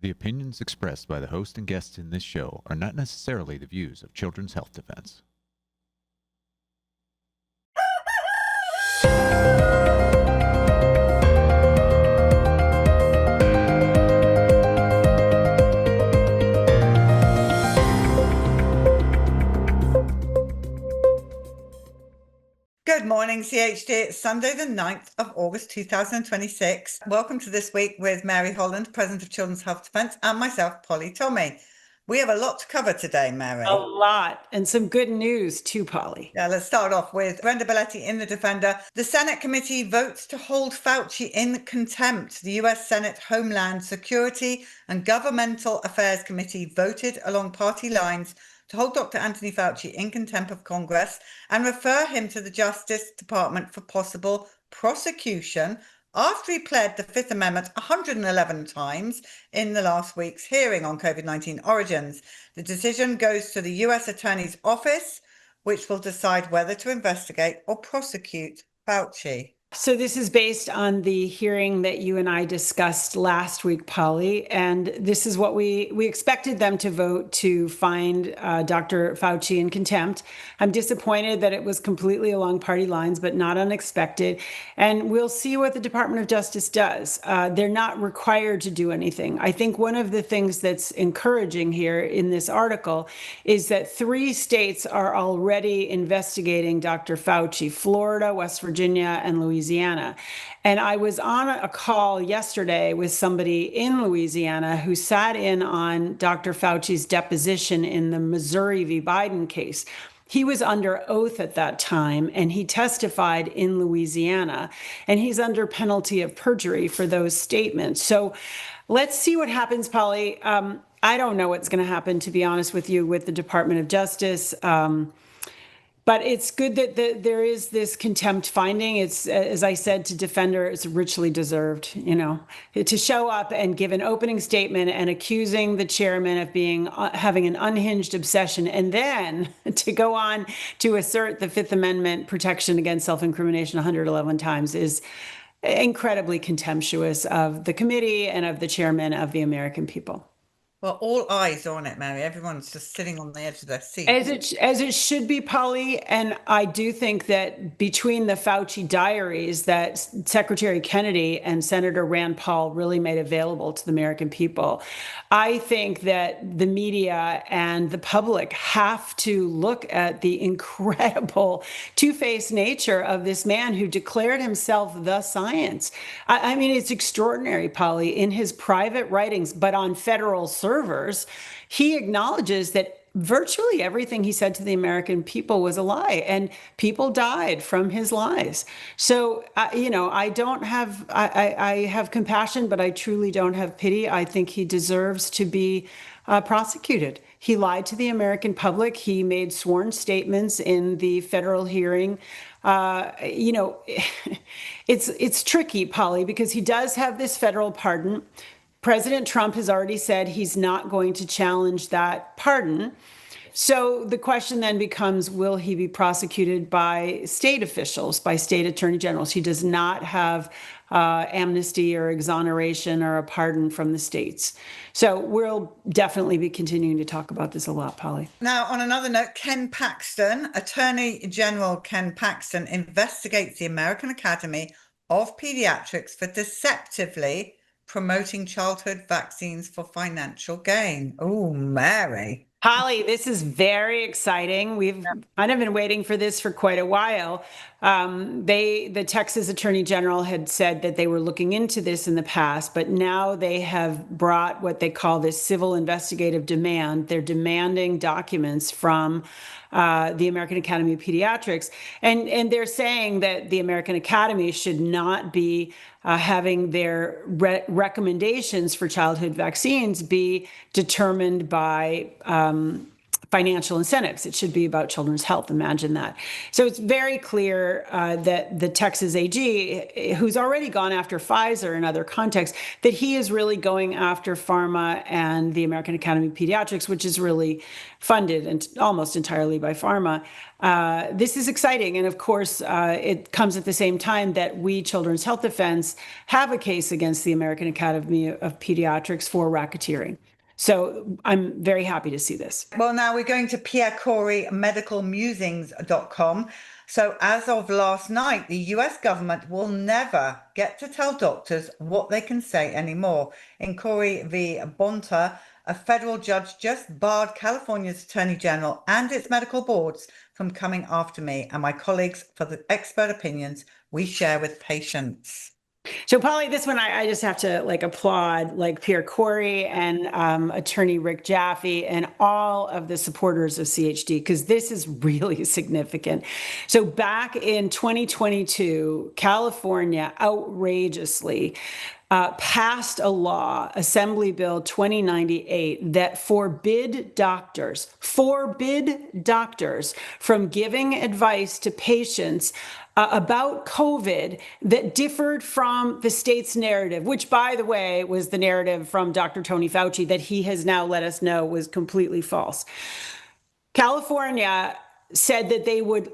The opinions expressed by the host and guests in this show are not necessarily the views of Children's Health Defense. Good morning, CHD. It's Sunday, the 9th of August, 2026. Welcome to This Week with Mary Holland, President of Children's Health Defense, and myself, Polly Tommy. We have a lot to cover today, Mary. A lot, and some good news too, Polly. Yeah, let's start off with Brenda Belletti in The Defender. The Senate committee votes to hold Fauci in contempt. The US Senate Homeland Security and Governmental Affairs Committee voted along party lines to hold Dr. Anthony Fauci in contempt of Congress and refer him to the Justice Department for possible prosecution after he pled the Fifth Amendment 111 times in the last week's hearing on COVID-19 origins. The decision goes to the US Attorney's Office, which will decide whether to investigate or prosecute Fauci. So this is based on the hearing that you and I discussed last week, Polly, and this is what we expected them to vote to find Dr. Fauci in contempt. I'm disappointed that it was completely along party lines, but not unexpected. And we'll see what the Department of Justice does. They're not required to do anything. I think one of the things that's encouraging here in this article is that 3 states are already investigating Dr. Fauci: Florida, West Virginia, and Louisiana. And I was on a call yesterday with somebody in Louisiana who sat in on Dr. Fauci's deposition in the Missouri v. Biden case. He was under oath at that time, and he testified in Louisiana, and he's under penalty of perjury for those statements. So let's see what happens, Polly. I don't know what's going to happen, to be honest with you, with the Department of Justice. But it's good that there is this contempt finding. It's, as I said to Defender, it's richly deserved, to show up and give an opening statement and accusing the chairman of having an unhinged obsession, and then to go on to assert the Fifth Amendment protection against self-incrimination 111 times is incredibly contemptuous of the committee and of the chairman of the American people. Well, all eyes are on it, Mary. Everyone's just sitting on the edge of their seat. As it should be, Polly. And I do think that between the Fauci diaries that Secretary Kennedy and Senator Rand Paul really made available to the American people, I think that the media and the public have to look at the incredible two-faced nature of this man who declared himself the science. I mean, it's extraordinary, Polly, in his private writings, but on federal servers, he acknowledges that virtually everything he said to the American people was a lie, and people died from his lies. So, I have compassion, but I truly don't have pity. I think he deserves to be prosecuted. He lied to the American public. He made sworn statements in the federal hearing. It's tricky, Polly, because he does have this federal pardon. President Trump has already said he's not going to challenge that pardon. So the question then becomes, will he be prosecuted by state officials, by state attorney generals? He does not have amnesty or exoneration or a pardon from the states. So we'll definitely be continuing to talk about this a lot, Polly. Now, on another note, Attorney General Ken Paxton investigates the American Academy of Pediatrics for deceptively promoting childhood vaccines for financial gain. Oh, Mary. Polly, this is very exciting. We've kind of been waiting for this for quite a while. The Texas Attorney General had said that they were looking into this in the past, but now they have brought what they call this civil investigative demand. They're demanding documents from the American Academy of Pediatrics. And they're saying that the American Academy should not be having their recommendations for childhood vaccines be determined by financial incentives. It should be about children's health. Imagine that. So it's very clear that the Texas AG, who's already gone after Pfizer in other contexts, that he is really going after pharma and the American Academy of Pediatrics, which is really funded and almost entirely by pharma. This is exciting. And of course, it comes at the same time that we, Children's Health Defense, have a case against the American Academy of Pediatrics for racketeering. So I'm very happy to see this. Well, now we're going to Pierre Corey, medicalmusings.com. So as of last night, the US government will never get to tell doctors what they can say anymore. In Corey v. Bonta, a federal judge just barred California's Attorney General and its medical boards from coming after me and my colleagues for the expert opinions we share with patients. So, Polly, this one I just have to applaud Pierre Corey and attorney Rick Jaffe and all of the supporters of CHD, because this is really significant. So back in 2022, California outrageously passed a law, Assembly Bill 2098, that forbid doctors from giving advice to patients about COVID that differed from the state's narrative, which, by the way, was the narrative from Dr. Tony Fauci that he has now let us know was completely false. California said that they would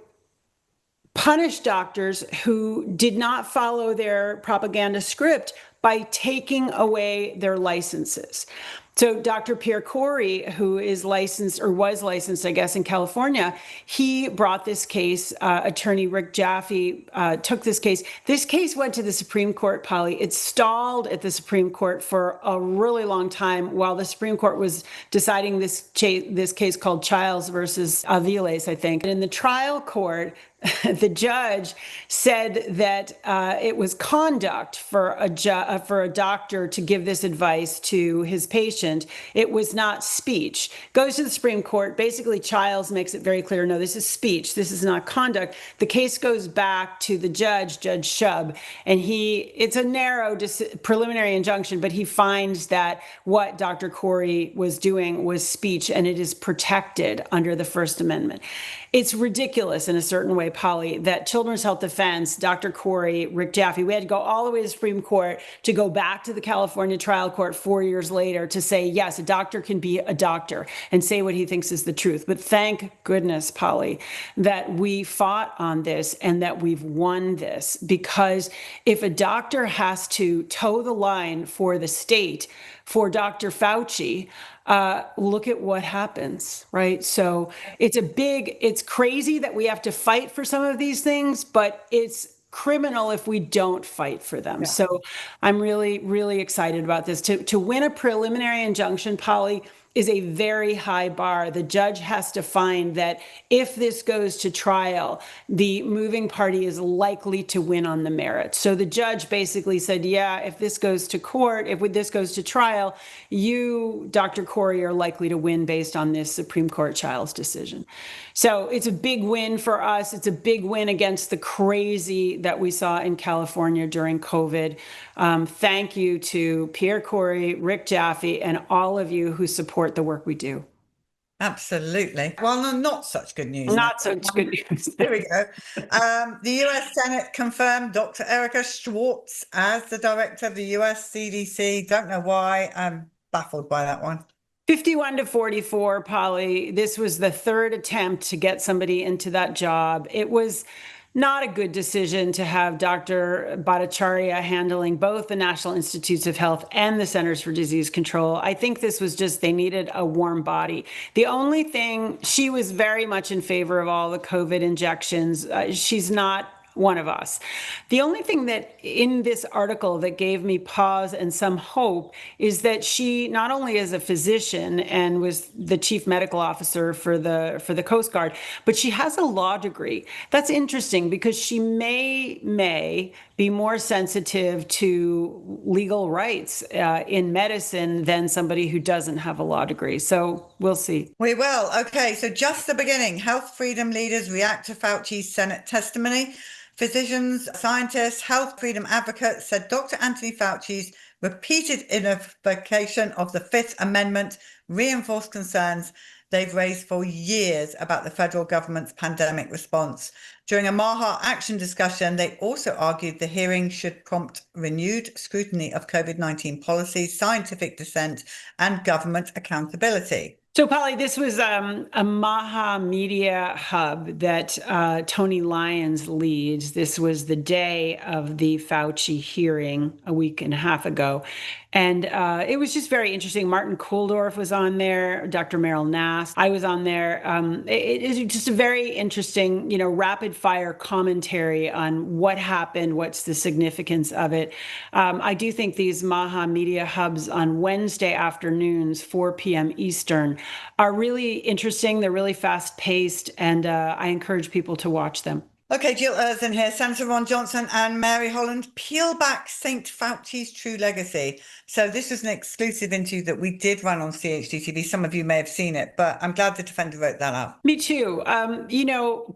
punish doctors who did not follow their propaganda script by taking away their licenses. So Dr. Pierre Corey, who is licensed or was licensed, I guess, in California, he brought this case. Attorney Rick Jaffe took this case. This case went to the Supreme Court, Polly. It stalled at the Supreme Court for a really long time while the Supreme Court was deciding this case called Childs versus Aviles, I think. And in the trial court, the judge said that it was conduct for a doctor to give this advice to his patient. It was not speech. Goes to the Supreme Court. Basically, Childs makes it very clear, no, this is speech. This is not conduct. The case goes back to the judge, Judge Shub, and it's a narrow preliminary injunction, but he finds that what Dr. Corey was doing was speech, and it is protected under the First Amendment. It's ridiculous in a certain way, Polly, that Children's Health Defense, Dr. Corey, Rick Jaffe, we had to go all the way to the Supreme Court to go back to the California trial court 4 years later to say, yes, a doctor can be a doctor and say what he thinks is the truth. But thank goodness, Polly, that we fought on this and that we've won this, because if a doctor has to toe the line for the state, for Dr. Fauci, look at what happens, right? So it's crazy that we have to fight for some of these things, but it's criminal if we don't fight for them. Yeah. So I'm really, really excited about this. To win a preliminary injunction, Polly, is a very high bar. The judge has to find that if this goes to trial, the moving party is likely to win on the merits. So the judge basically said, yeah, if this goes to court, if this goes to trial, you, Dr. Corey, are likely to win based on this Supreme Court Childs decision. So it's a big win for us. It's a big win against the crazy that we saw in California during COVID. Thank you to Pierre Corey, Rick Jaffe, and all of you who support the work we do. Absolutely. Well, no, not such good news. Not such good news. Here we go. The US Senate confirmed Dr. Erica Schwartz as the director of the US CDC. Don't know why. I'm baffled by that one. 51-44, Polly. This was the third attempt to get somebody into that job. It was not a good decision to have Dr. Bhattacharya handling both the National Institutes of Health and the Centers for Disease Control. I think this was just, they needed a warm body. The only thing, she was very much in favor of all the COVID injections. She's not one of us. The only thing that in this article that gave me pause and some hope is that she not only is a physician and was the chief medical officer for the Coast Guard, but she has a law degree. That's interesting because she may be more sensitive to legal rights in medicine than somebody who doesn't have a law degree. So we'll see. We will. Okay, so just the beginning. Health freedom leaders react to Fauci's Senate testimony. Physicians, scientists, health freedom advocates said Dr. Anthony Fauci's repeated invocation of the Fifth Amendment reinforced concerns they've raised for years about the federal government's pandemic response. During a Maha Action discussion, they also argued the hearing should prompt renewed scrutiny of COVID-19 policies, scientific dissent, and government accountability. So, Polly, this was a Maha Media Hub that Tony Lyons leads. This was the day of the Fauci hearing a week and a half ago. And it was just very interesting. Martin Kulldorff was on there, Dr. Meryl Nass. I was on there. It is just a very interesting, rapid fire commentary on what happened, what's the significance of it. I do think these Maha Media Hubs on Wednesday afternoons, 4 p.m. Eastern, are really interesting. They're really fast paced, and I encourage people to watch them. Okay, Jill Erzin here, Senator Ron Johnson and Mary Holland. Peel back St. Fauci's true legacy. So this was an exclusive interview that we did run on CHD-TV. Some of you may have seen it, but I'm glad the Defender wrote that up. Me too.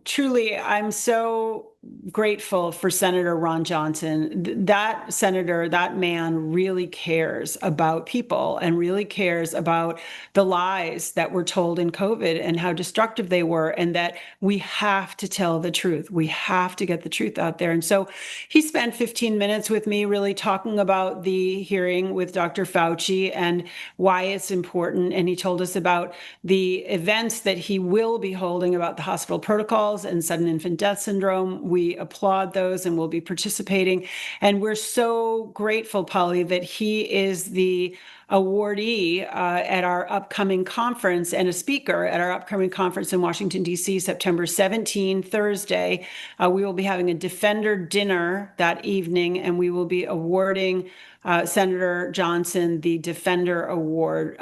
Truly, I'm so grateful for Senator Ron Johnson. That senator, that man really cares about people and really cares about the lies that were told in COVID and how destructive they were, and that we have to tell the truth. We have to get the truth out there. And so he spent 15 minutes with me really talking about the hearing with Dr. Fauci and why it's important. And he told us about the events that he will be holding about the hospital protocols and sudden infant death syndrome. We applaud those and will be participating. And we're so grateful, Polly, that he is the awardee at our upcoming conference and a speaker at our upcoming conference in Washington, D.C., September 17, Thursday. We will be having a Defender dinner that evening, and we will be awarding Senator Johnson the Defender Award.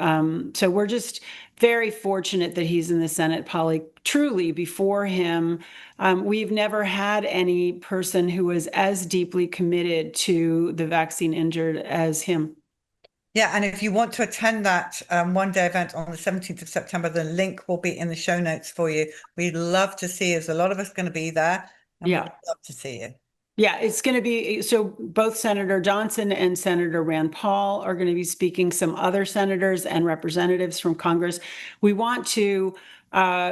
So we're just very fortunate that he's in the Senate, Polly. Truly, before him, we've never had any person who was as deeply committed to the vaccine injured as him. Yeah, and if you want to attend that one-day event on the 17th of September, the link will be in the show notes for you. We'd love to see you. There's a lot of us going to be there, and we'd love to see you. Yeah, it's going to be, so both Senator Johnson and Senator Rand Paul are going to be speaking, some other senators and representatives from Congress. We want to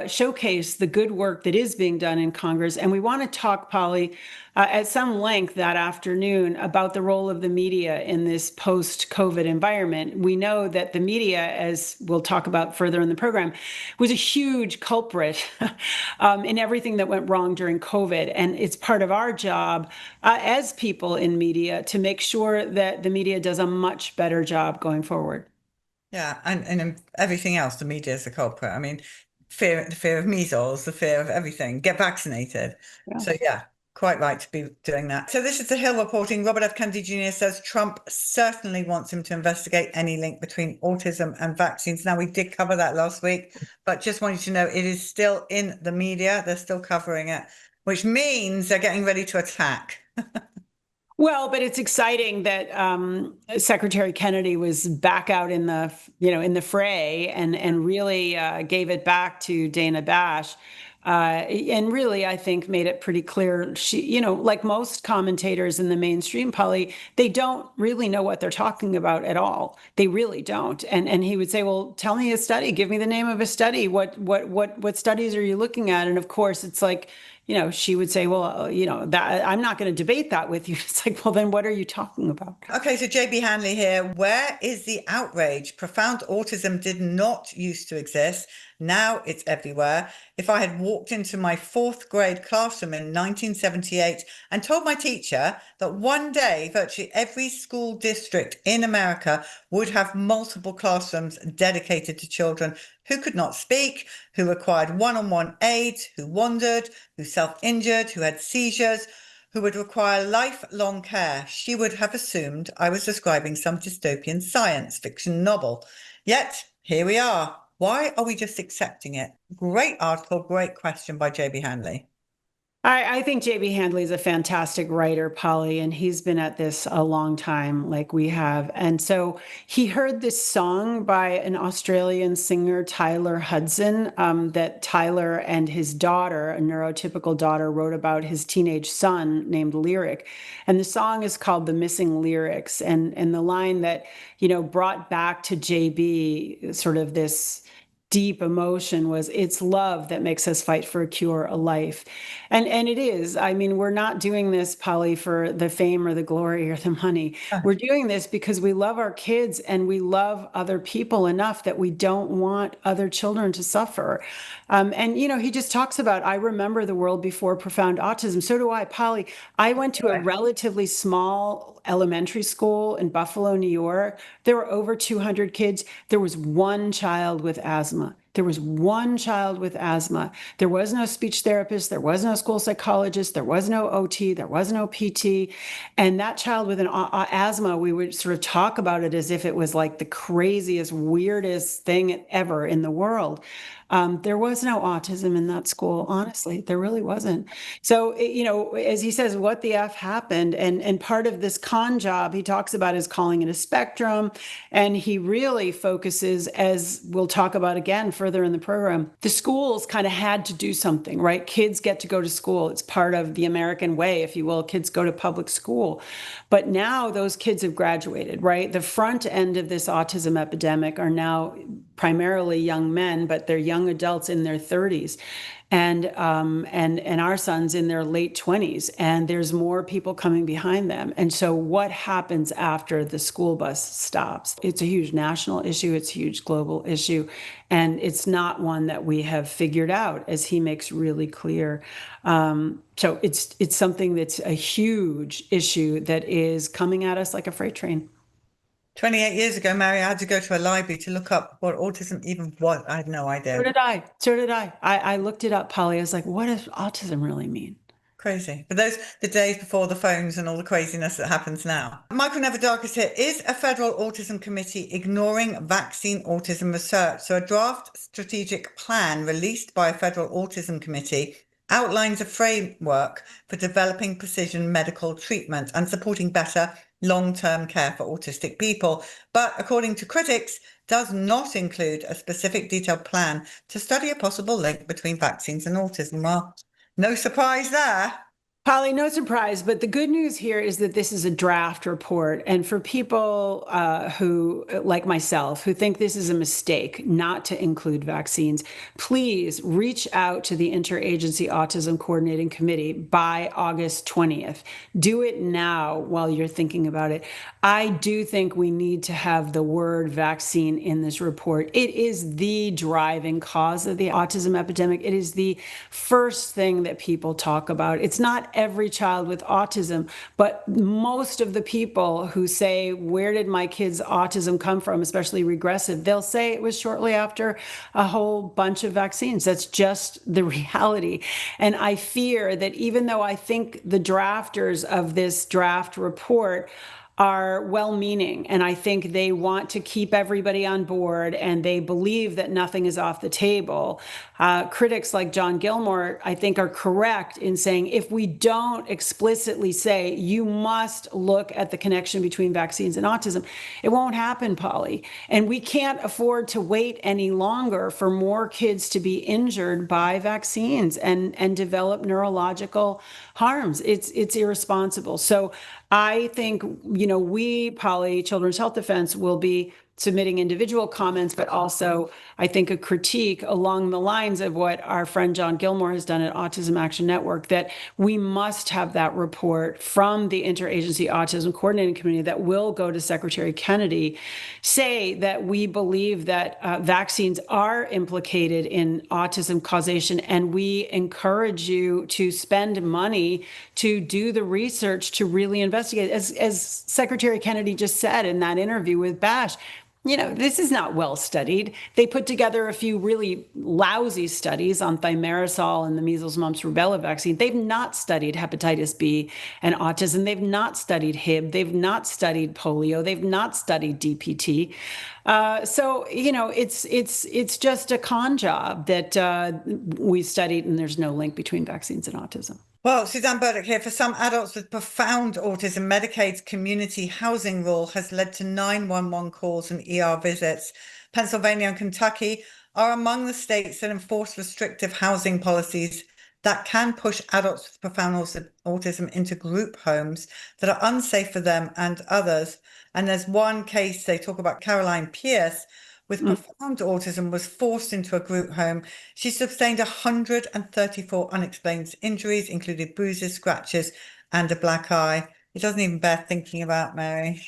showcase the good work that is being done in Congress. And we want to talk, Polly, at some length that afternoon about the role of the media in this post-COVID environment. We know that the media, as we'll talk about further in the program, was a huge culprit in everything that went wrong during COVID. And it's part of our job as people in media to make sure that the media does a much better job going forward. Yeah, and in everything else, the media is the culprit. I mean, the fear of measles, the fear of everything. Get vaccinated. Yeah. So yeah, quite right to be doing that. So this is The Hill reporting. Robert F. Kennedy Jr. says Trump certainly wants him to investigate any link between autism and vaccines. Now, we did cover that last week, but just wanted to know it is still in the media. They're still covering it, which means they're getting ready to attack. Well, but it's exciting that Secretary Kennedy was back out in the, in the fray and really gave it back to Dana Bash. And really, I think, made it pretty clear she, like most commentators in the mainstream, Polly, they don't really know what they're talking about at all. They really don't. And he would say, well, tell me a study, give me the name of a study. What studies are you looking at? And of course, it's like, she would say, well, that I'm not going to debate that with you. It's like, well, then what are you talking about? Okay, so JB Hanley here. Where is the outrage? Profound autism did not used to exist. Now it's everywhere. If I had walked into my fourth grade classroom in 1978 and told my teacher that one day virtually every school district in America would have multiple classrooms dedicated to children who could not speak, who required one-on-one aid, who wandered, who self-injured, who had seizures, who would require lifelong care, she would have assumed I was describing some dystopian science fiction novel. Yet, here we are. Why are we just accepting it? Great article, great question by JB Hanley. I think JB Handley is a fantastic writer, Polly, and he's been at this a long time, like we have. And so he heard this song by an Australian singer, Tyler Hudson, that Tyler and his daughter, a neurotypical daughter, wrote about his teenage son named Lyric. And the song is called The Missing Lyrics. And the line that, brought back to JB sort of this deep emotion was, it's love that makes us fight for a cure, a life. And it is. I mean, we're not doing this, Polly, for the fame or the glory or the money. We're doing this because we love our kids and we love other people enough that we don't want other children to suffer. And, he just talks about, I remember the world before profound autism. So do I, Polly. I went to a relatively small elementary school in Buffalo, New York. There were over 200 kids. There was one child with asthma. There was one child with asthma. There was no speech therapist. There was no school psychologist. There was no OT. There was no PT. And that child with an asthma, we would sort of talk about it as if it was like the craziest, weirdest thing ever in the world. There was no autism in that school. Honestly, there really wasn't. So, as he says, what the F happened? And part of this con job he talks about is calling it a spectrum. And he really focuses, as we'll talk about again further in the program, the schools kind of had to do something, right? Kids get to go to school. It's part of the American way, if you will. Kids go to public school. But now those kids have graduated, right? The front end of this autism epidemic are now primarily young men, but they're young adults in their 30s. And our sons in their late 20s, and there's more people coming behind them. And so what happens after the school bus stops? It's a huge national issue. It's a huge global issue. And it's not one that we have figured out, as he makes really clear. So it's something that's a huge issue that is coming at us like a freight train. 28 years ago, Mary, I had to go to a library to look up what autism even was. I had no idea. So did I. I looked it up, Polly. I was like, what does autism really mean? Crazy. But those the days before the phones and all the craziness that happens now. Michael Nevadakis here. Is a federal autism committee ignoring vaccine autism research? So a draft strategic plan released by a federal autism committee outlines a framework for developing precision medical treatment and supporting better long-term care for autistic people, but according to critics, does not include a specific detailed plan to study a possible link between vaccines and autism. Well, no surprise there. Polly, no surprise, but the good news here is that this is a draft report. And for people who, like myself, who think this is a mistake not to include vaccines, please reach out to the Interagency Autism Coordinating Committee by August 20th. Do it now while you're thinking about it. I do think we need to have the word vaccine in this report. It is the driving cause of the autism epidemic. It is the first thing that people talk about. It's not every child with autism, but most of the people who say, where did my kid's autism come from, especially regressive, they'll say it was shortly after a whole bunch of vaccines. That's just the reality. And I fear that even though I think the drafters of this draft report are well-meaning, and I think they want to keep everybody on board, and they believe that nothing is off the table. Critics like John Gilmore, I think, are correct in saying if we don't explicitly say you must look at the connection between vaccines and autism, it won't happen, Polly. And we can't afford to wait any longer for more kids to be injured by vaccines and develop neurological harms. It's irresponsible. So I think, we, Polly, Children's Health Defense, will be submitting individual comments, but also, I think, a critique along the lines of what our friend John Gilmore has done at Autism Action Network, that we must have that report from the Interagency Autism Coordinating Committee that will go to Secretary Kennedy, say that we believe that vaccines are implicated in autism causation, and we encourage you to spend money to do the research to really investigate. As Secretary Kennedy just said in that interview with Bash, this is not well studied. They put together a few really lousy studies on thimerosal and the measles, mumps, rubella vaccine. They've not studied hepatitis B and autism. They've not studied Hib. They've not studied polio. They've not studied DPT. So it's just a con job that we've studied, and there's no link between vaccines and autism. Well, Suzanne Burdick here. For some adults with profound autism, Medicaid's community housing rule has led to 911 calls and ER visits. Pennsylvania and Kentucky are among the states that enforce restrictive housing policies that can push adults with profound autism into group homes that are unsafe for them and others. And there's one case they talk about, Caroline Pierce, with profound autism was forced into a group home. She sustained 134 unexplained injuries, including bruises, scratches, and a black eye. It doesn't even bear thinking about, Mary.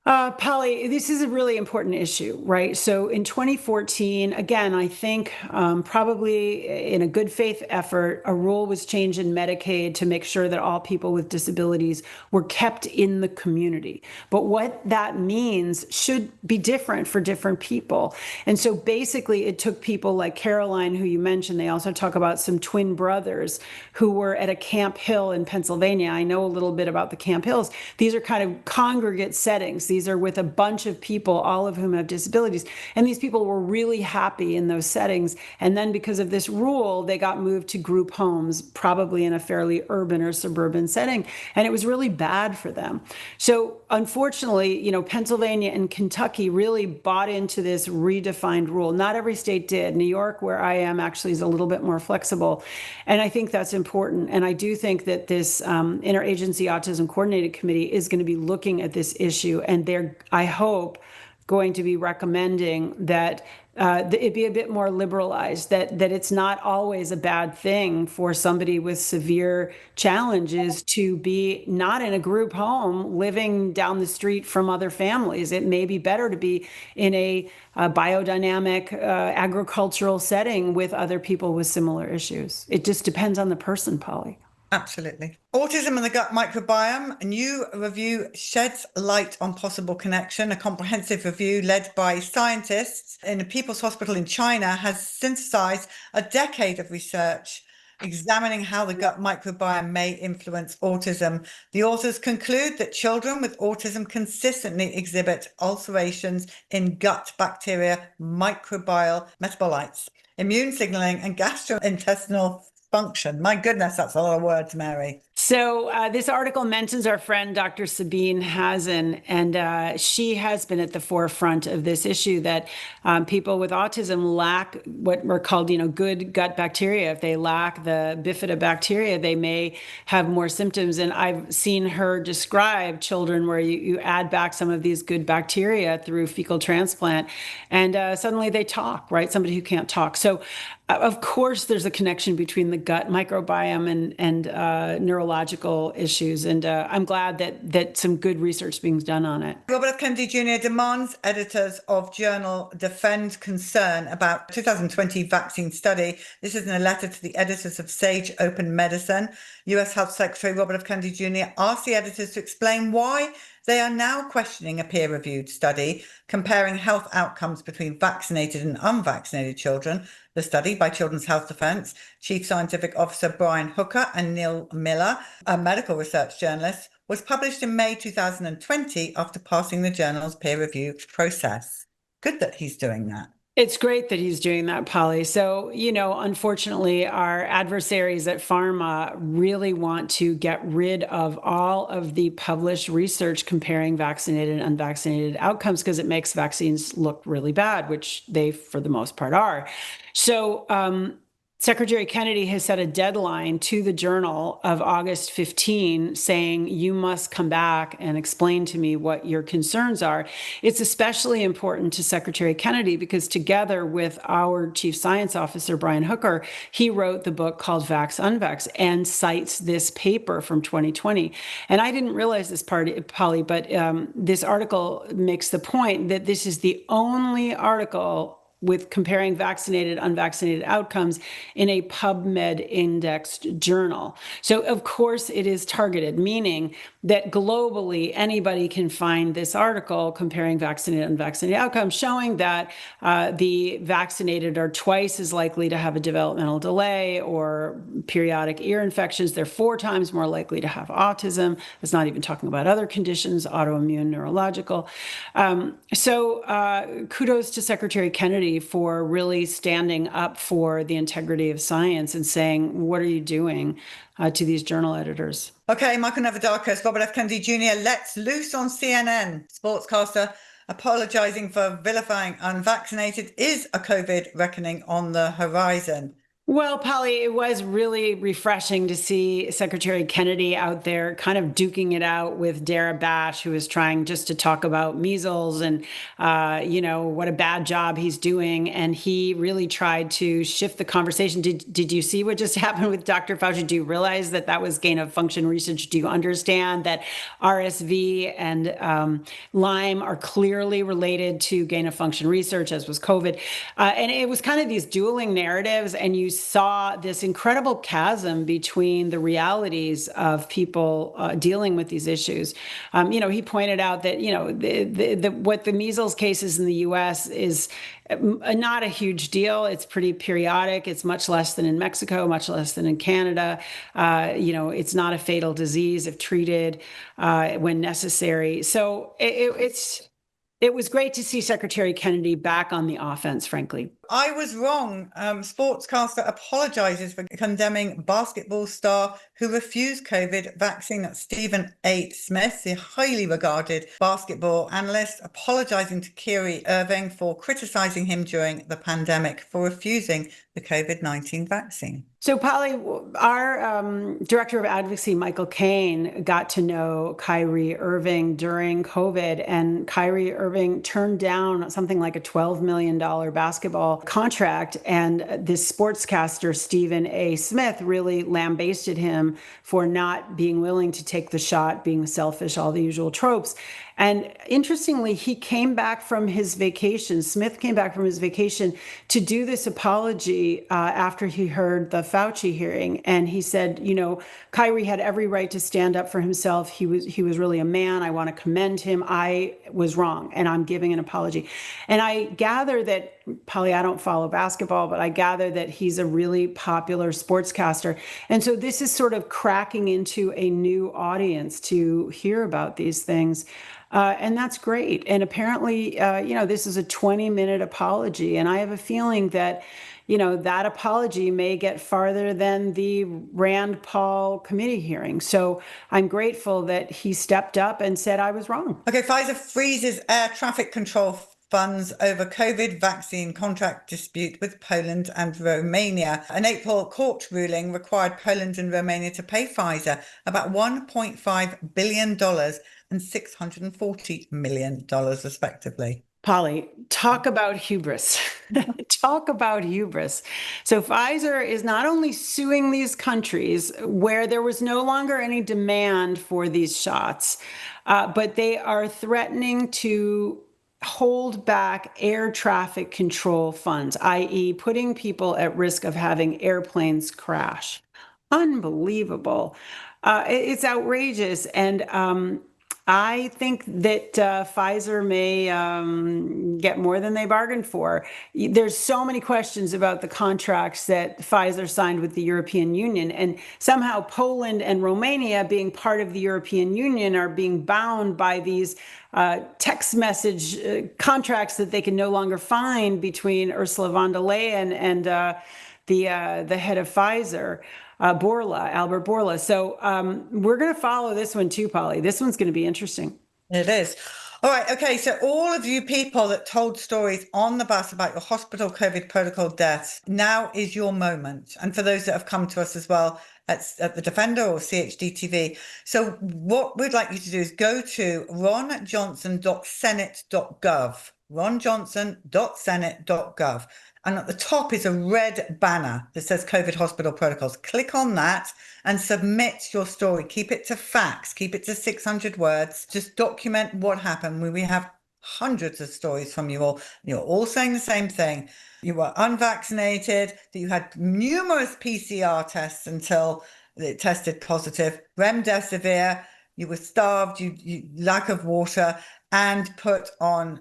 Polly, this is a really important issue, right? So in 2014, again, I think probably in a good faith effort, a rule was changed in Medicaid to make sure that all people with disabilities were kept in the community. But what that means should be different for different people. And so basically, it took people like Caroline, who you mentioned. They also talk about some twin brothers who were at a Camp Hill in Pennsylvania. I know a little bit about the Camp Hills. These are kind of congregate settings. These are with a bunch of people, all of whom have disabilities. And these people were really happy in those settings. And then because of this rule, they got moved to group homes, probably in a fairly urban or suburban setting. And it was really bad for them. So unfortunately, Pennsylvania and Kentucky really bought into this redefined rule. Not every state did. New York, where I am, actually is a little bit more flexible. And I think that's important. And I do think that this Interagency Autism Coordinated Committee is going to be looking at this issue, and they're, I hope, going to be recommending that it be a bit more liberalized, that it's not always a bad thing for somebody with severe challenges to be not in a group home living down the street from other families. It may be better to be in a biodynamic agricultural setting with other people with similar issues. It just depends on the person, Polly. Absolutely. Autism and the gut microbiome, a new review sheds light on possible connection. A comprehensive review led by scientists in a People's Hospital in China has synthesized a decade of research examining how the gut microbiome may influence autism. The authors conclude that children with autism consistently exhibit ulcerations in gut bacteria, microbial metabolites, immune signaling, and gastrointestinal function. My goodness, that's a lot of words, Mary. So this article mentions our friend, Dr. Sabine Hazen, and she has been at the forefront of this issue that people with autism lack what were called, good gut bacteria. If they lack the bifidobacteria, they may have more symptoms. And I've seen her describe children where you add back some of these good bacteria through fecal transplant, and suddenly they talk, right? Somebody who can't talk. So of course, there's a connection between the gut microbiome and neurological issues, and I'm glad that some good research is being done on it. Robert F. Kennedy Jr. demands editors of journal defend concern about 2020 vaccine study. This is in a letter to the editors of Sage Open Medicine. U.S. Health Secretary Robert F. Kennedy Jr. asked the editors to explain why they are now questioning a peer-reviewed study comparing health outcomes between vaccinated and unvaccinated children. The study by Children's Health Defense Chief Scientific Officer Brian Hooker and Neil Miller, a medical research journalist, was published in May 2020 after passing the journal's peer review process. Good that he's doing that. It's great that he's doing that, Polly. So, unfortunately, our adversaries at pharma really want to get rid of all of the published research comparing vaccinated and unvaccinated outcomes because it makes vaccines look really bad, which they, for the most part, are. So, Secretary Kennedy has set a deadline to the journal of August 15 saying, you must come back and explain to me what your concerns are. It's especially important to Secretary Kennedy because together with our Chief Science Officer, Brian Hooker, he wrote the book called Vax Unvax and cites this paper from 2020. And I didn't realize this part, Polly, but this article makes the point that this is the only article with comparing vaccinated, unvaccinated outcomes in a PubMed indexed journal. So of course it is targeted, meaning that globally anybody can find this article comparing vaccinated, unvaccinated outcomes, showing that the vaccinated are twice as likely to have a developmental delay or periodic ear infections. They're 4 times more likely to have autism. That's not even talking about other conditions, autoimmune, neurological. So kudos to Secretary Kennedy for really standing up for the integrity of science and saying, what are you doing to these journal editors? Okay, Michael Nevadakis, Robert F. Kennedy Jr. lets loose on CNN. Sportscaster apologizing for vilifying unvaccinated. Is a COVID reckoning on the horizon? Well, Polly, it was really refreshing to see Secretary Kennedy out there kind of duking it out with Dara Bash, who was trying just to talk about measles and, what a bad job he's doing. And he really tried to shift the conversation. Did you see what just happened with Dr. Fauci? Do you realize that that was gain of function research? Do you understand that RSV and Lyme are clearly related to gain of function research, as was COVID? And it was kind of these dueling narratives, and you saw this incredible chasm between the realities of people dealing with these issues. He pointed out that what the measles cases in the U.S. is not a huge deal. It's pretty periodic. It's much less than in Mexico, much less than in Canada. It's not a fatal disease if treated when necessary. So it was great to see Secretary Kennedy back on the offense, frankly. I was wrong. Sportscaster apologizes for condemning basketball star who refused COVID vaccine. That's Stephen A. Smith, the highly regarded basketball analyst, apologizing to Kyrie Irving for criticizing him during the pandemic for refusing the COVID-19 vaccine. So, Polly, our director of advocacy, Michael Caine, got to know Kyrie Irving during COVID, and Kyrie Irving turned down something like a $12 million basketball contract. And this sportscaster, Stephen A. Smith, really lambasted him for not being willing to take the shot, being selfish, all the usual tropes. And interestingly, he came back from his vacation. Smith came back from his vacation to do this apology after he heard the Fauci hearing. And he said, Kyrie had every right to stand up for himself. He was really a man. I want to commend him. I was wrong, and I'm giving an apology. And I gather that, Polly, I don't follow basketball, but I gather that he's a really popular sportscaster. And so this is sort of cracking into a new audience to hear about these things. And that's great. And apparently, this is a 20-minute apology. And I have a feeling that, that apology may get farther than the Rand Paul committee hearing. So I'm grateful that he stepped up and said I was wrong. Okay, Pfizer freezes air traffic control funds over COVID vaccine contract dispute with Poland and Romania. An April court ruling required Poland and Romania to pay Pfizer about $1.5 billion and $640 million, respectively. Polly, talk about hubris. Talk about hubris. So Pfizer is not only suing these countries where there was no longer any demand for these shots, but they are threatening to hold back air traffic control funds, i.e. putting people at risk of having airplanes crash. Unbelievable. It's outrageous. And I think that Pfizer may get more than they bargained for. There's so many questions about the contracts that Pfizer signed with the European Union, and somehow Poland and Romania, being part of the European Union, are being bound by these text message contracts that they can no longer find between Ursula von der Leyen and the head of Pfizer. Albert Bourla. So we're going to follow this one too, Polly. This one's going to be interesting. It is. All right. Okay. So all of you people that told stories on the bus about your hospital COVID protocol deaths, now is your moment. And for those that have come to us as well at the Defender or CHD TV. So what we'd like you to do is go to ronjohnson.senate.gov, ronjohnson.senate.gov. And at the top is a red banner that says COVID hospital protocols. Click on that and submit your story. Keep it to facts. Keep it to 600 words. Just document what happened. We have hundreds of stories from you all. You're all saying the same thing. You were unvaccinated, that you had numerous PCR tests until it tested positive, remdesivir, you were starved, you lack of water, and put on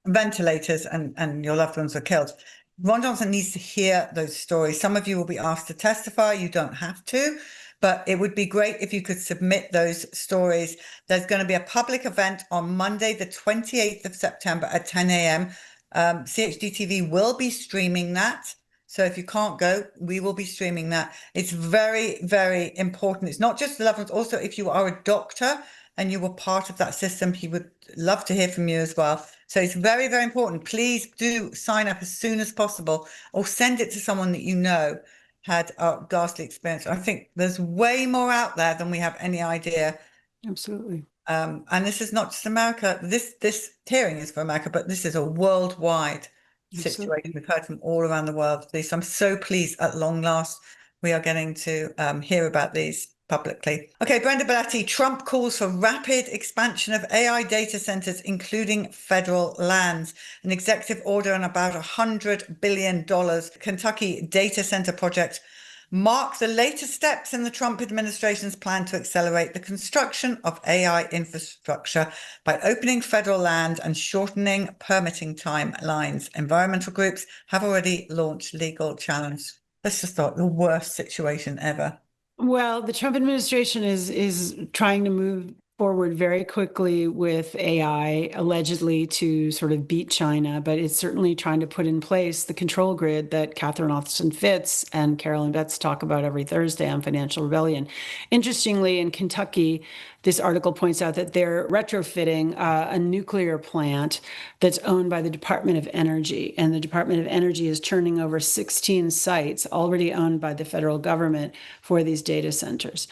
ventilators, and your loved ones were killed. Ron Johnson needs to hear those stories. Some of you will be asked to testify. You don't have to, but it would be great if you could submit those stories. There's going to be a public event on Monday, the 28th of September at 10 a.m. CHD TV will be streaming that. So if you can't go, we will be streaming that. It's very, very important. It's not just the loved ones. Also, if you are a doctor and you were part of that system, he would love to hear from you as well. So it's very, very important. Please do sign up as soon as possible or send it to someone that you know had a ghastly experience. I think there's way more out there than we have any idea. Absolutely. And this is not just America. This hearing is for America, but this is a worldwide situation. Absolutely. We've heard from all around the world of these. I'm so pleased at long last we are getting to hear about these publicly. Okay, Brenda Belletti, Trump calls for rapid expansion of AI data centers, including federal lands. An executive order on about $100 billion Kentucky data center project mark the latest steps in the Trump administration's plan to accelerate the construction of AI infrastructure by opening federal land and shortening permitting timelines. Environmental groups have already launched legal challenge. That's just the worst situation ever. Well, the Trump administration is trying to move forward very quickly with AI, allegedly to sort of beat China, but it's certainly trying to put in place the control grid that Catherine Austin Fitts and Carolyn Betts talk about every Thursday on Financial Rebellion. Interestingly, in Kentucky, this article points out that they're retrofitting a nuclear plant that's owned by the Department of Energy. And the Department of Energy is turning over 16 sites already owned by the federal government for these data centers.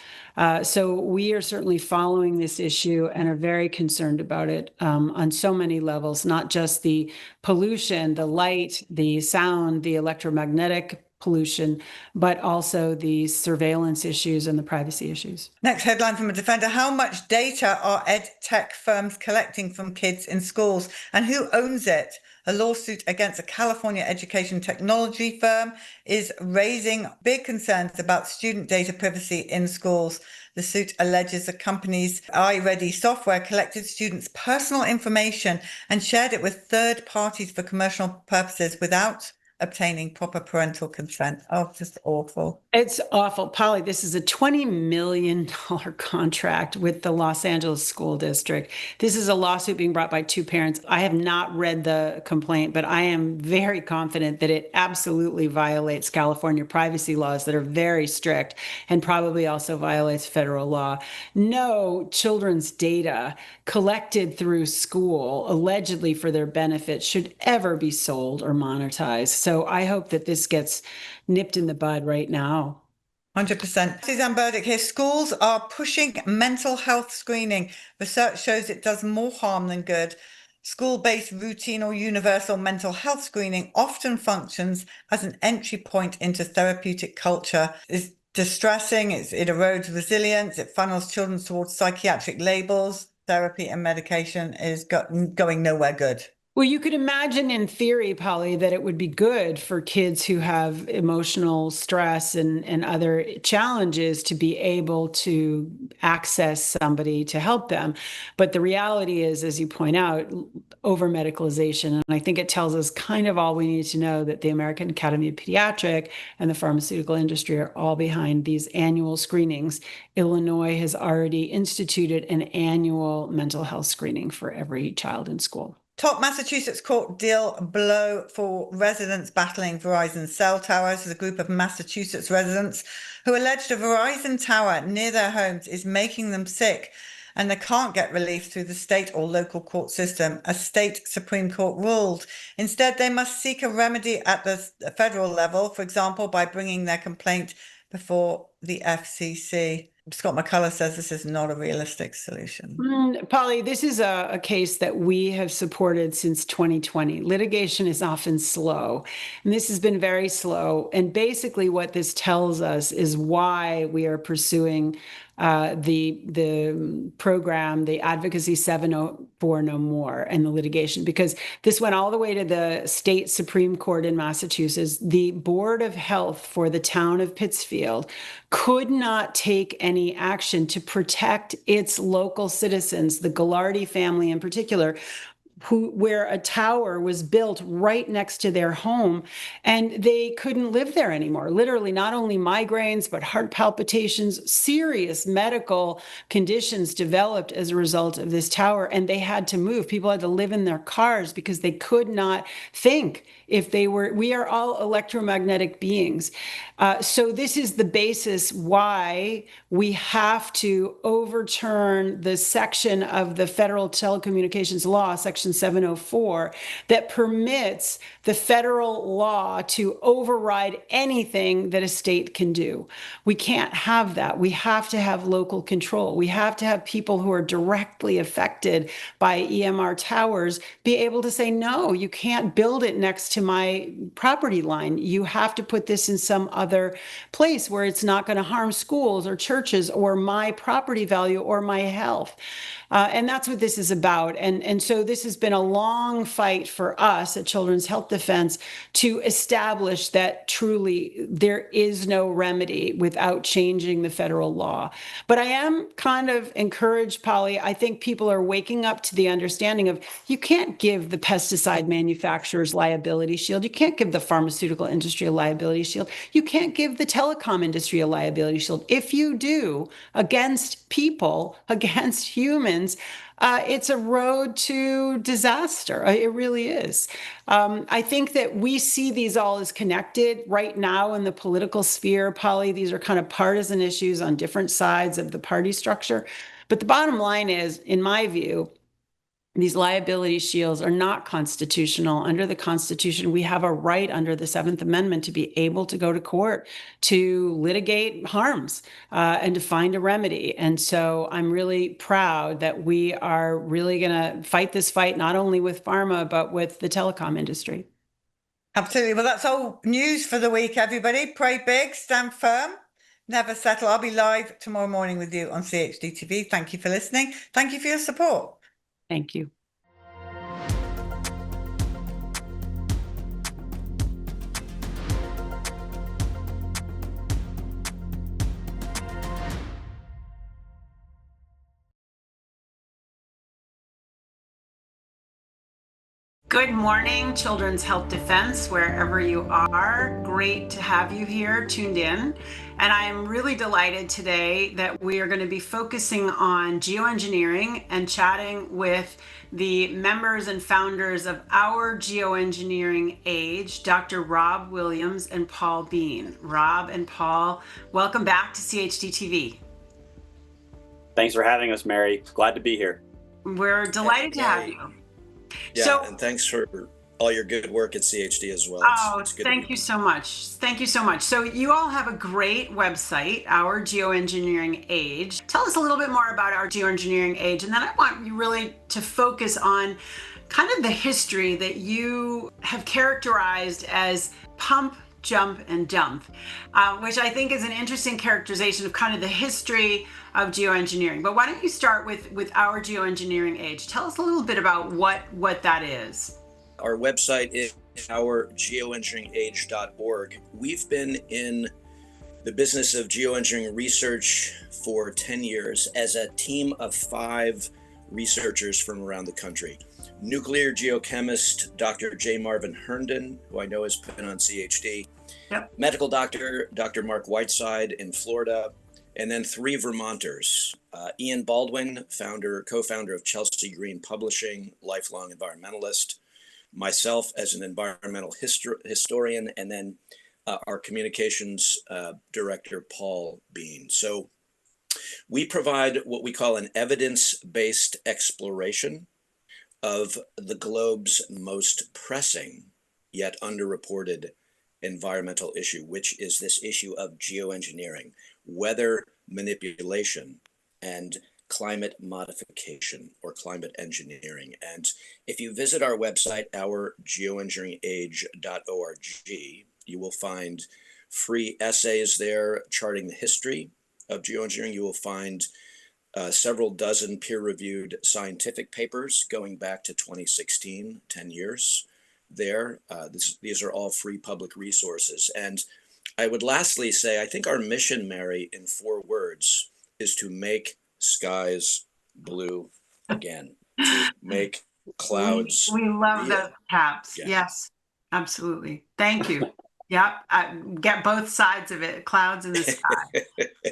So we are certainly following this issue and are very concerned about it on so many levels, not just the pollution, the light, the sound, the electromagnetic pollution, but also the surveillance issues and the privacy issues. Next headline from a defender. How much data are ed tech firms collecting from kids in schools, and who owns it? A lawsuit against a California education technology firm is raising big concerns about student data privacy in schools. The suit alleges the company's iReady software collected students' personal information and shared it with third parties for commercial purposes without obtaining proper parental consent. Oh, just awful. It's awful. Polly, this is a $20 million contract with the Los Angeles School District. This is a lawsuit being brought by two parents. I have not read the complaint, but I am very confident that it absolutely violates California privacy laws that are very strict and probably also violates federal law. No children's data collected through school, allegedly for their benefit, should ever be sold or monetized. So I hope that this gets nipped in the bud right now. 100%. Suzanne Burdick here. Schools are pushing mental health screening. Research shows it does more harm than good. School-based routine or universal mental health screening often functions as an entry point into therapeutic culture. It's distressing, it erodes resilience, it funnels children towards psychiatric labels. Therapy and medication is going nowhere good. Well, you could imagine in theory, Polly, that it would be good for kids who have emotional stress and other challenges to be able to access somebody to help them. But the reality is, as you point out, over medicalization. And I think it tells us kind of all we need to know, that the American Academy of Pediatric and the pharmaceutical industry are all behind these annual screenings. Illinois has already instituted an annual mental health screening for every child in school. Top Massachusetts court deal blow for residents battling Verizon cell towers. There's a group of Massachusetts residents who alleged a Verizon tower near their homes is making them sick, and they can't get relief through the state or local court system. A state Supreme Court ruled. Instead, they must seek a remedy at the federal level, for example, by bringing their complaint before the FCC. Scott McCullough says this is not a realistic solution. Polly, this is a case that we have supported since 2020. Litigation is often slow, and this has been very slow. And basically what this tells us is why we are pursuing the program, the Advocacy 704 No More, and the litigation, because this went all the way to the state Supreme Court in Massachusetts. The Board of Health for the town of Pittsfield could not take any action to protect its local citizens, the Ghilardi family in particular, where a tower was built right next to their home, and they couldn't live there anymore. Literally, not only migraines, but heart palpitations, serious medical conditions developed as a result of this tower, and they had to move. People had to live in their cars because they could not think if they were. We are all electromagnetic beings. So this is the basis why we have to overturn the section of the federal telecommunications law, Section Section 704, that permits the federal law to override anything that a state can do. We can't have that. We have to have local control. We have to have people who are directly affected by EMR towers be able to say, no, you can't build it next to my property line. You have to put this in some other place where it's not going to harm schools or churches or my property value or my health. And that's what this is about. And so this has been a long fight for us at Children's Health Defense to establish that truly there is no remedy without changing the federal law. But I am kind of encouraged, Polly. I think people are waking up to the understanding of you can't give the pesticide manufacturers liability shield. You can't give the pharmaceutical industry a liability shield. You can't give the telecom industry a liability shield. If you do, against people, against humans, it's a road to disaster. It really is. I think that we see these all as connected right now in the political sphere, Polly. These are kind of partisan issues on different sides of the party structure. But the bottom line is, in my view, these liability shields are not constitutional. Under the Constitution, we have a right under the Seventh Amendment to be able to go to court to litigate harms and to find a remedy. And so I'm really proud that we are really going to fight this fight, not only with pharma, but with the telecom industry. Absolutely. Well, that's all news for the week, everybody. Pray big, stand firm, never settle. I'll be live tomorrow morning with you on CHD TV. Thank you for listening. Thank you for your support. Thank you. Good morning, Children's Health Defense, wherever you are. Great to have you here tuned in. And I am really delighted today that we are going to be focusing on geoengineering and chatting with the members and founders of Our Geoengineering Age, Dr. Rob Williams and Paul Bean. Rob and Paul, welcome back to CHD TV. Thanks for having us, Mary. Glad to be here. We're delighted to have you. Yeah, and thanks for all your good work at CHD as well. It's thank you so much. Thank you so much. So you all have a great website, Our Geoengineering Age. Tell us a little bit more about Our Geoengineering Age, and then I want you really to focus on kind of the history that you have characterized as pump, jump, and dump, which I think is an interesting characterization of kind of the history of geoengineering. But why don't you start with Our Geoengineering Age? Tell us a little bit about what that is. Our website is ourgeoengineeringage.org. We've been in the business of geoengineering research for 10 years as a team of 5 researchers from around the country. Nuclear geochemist Dr. J. Marvin Herndon, who I know has been on CHD. Yep. Medical doctor Dr. Mark Whiteside in Florida. And then 3 Vermonters, Ian Baldwin, co-founder of Chelsea Green Publishing, lifelong environmentalist, myself as an environmental historian, and then our communications director, Paul Bean. So we provide what we call an evidence-based exploration of the globe's most pressing yet underreported environmental issue, which is this issue of geoengineering, weather manipulation, and climate modification or climate engineering. And if you visit our website, ourgeoengineeringage.org, you will find free essays there charting the history of geoengineering. You will find several dozen peer-reviewed scientific papers going back to 2016, 10 years there. These are all free public resources. And I would lastly say, I think our mission, Mary, in 4 words, is to make skies blue again, to make clouds. We love real. those caps. Yeah. Yes, absolutely. Thank you. Yep, get both sides of it, clouds in the sky.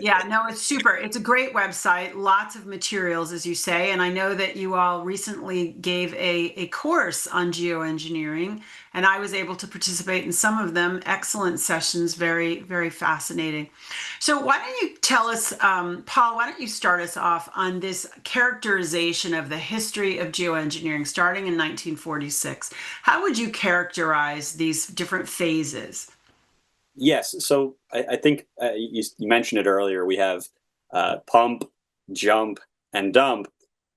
Yeah, no, it's super. It's a great website, lots of materials, as you say. And I know that you all recently gave a course on geoengineering, and I was able to participate in some of them. Excellent sessions, very, very fascinating. So why don't you tell us, Paul, why don't you start us off on this characterization of the history of geoengineering starting in 1946? How would you characterize these different phases? Yes. So I think you mentioned it earlier. We have pump, jump, and dump.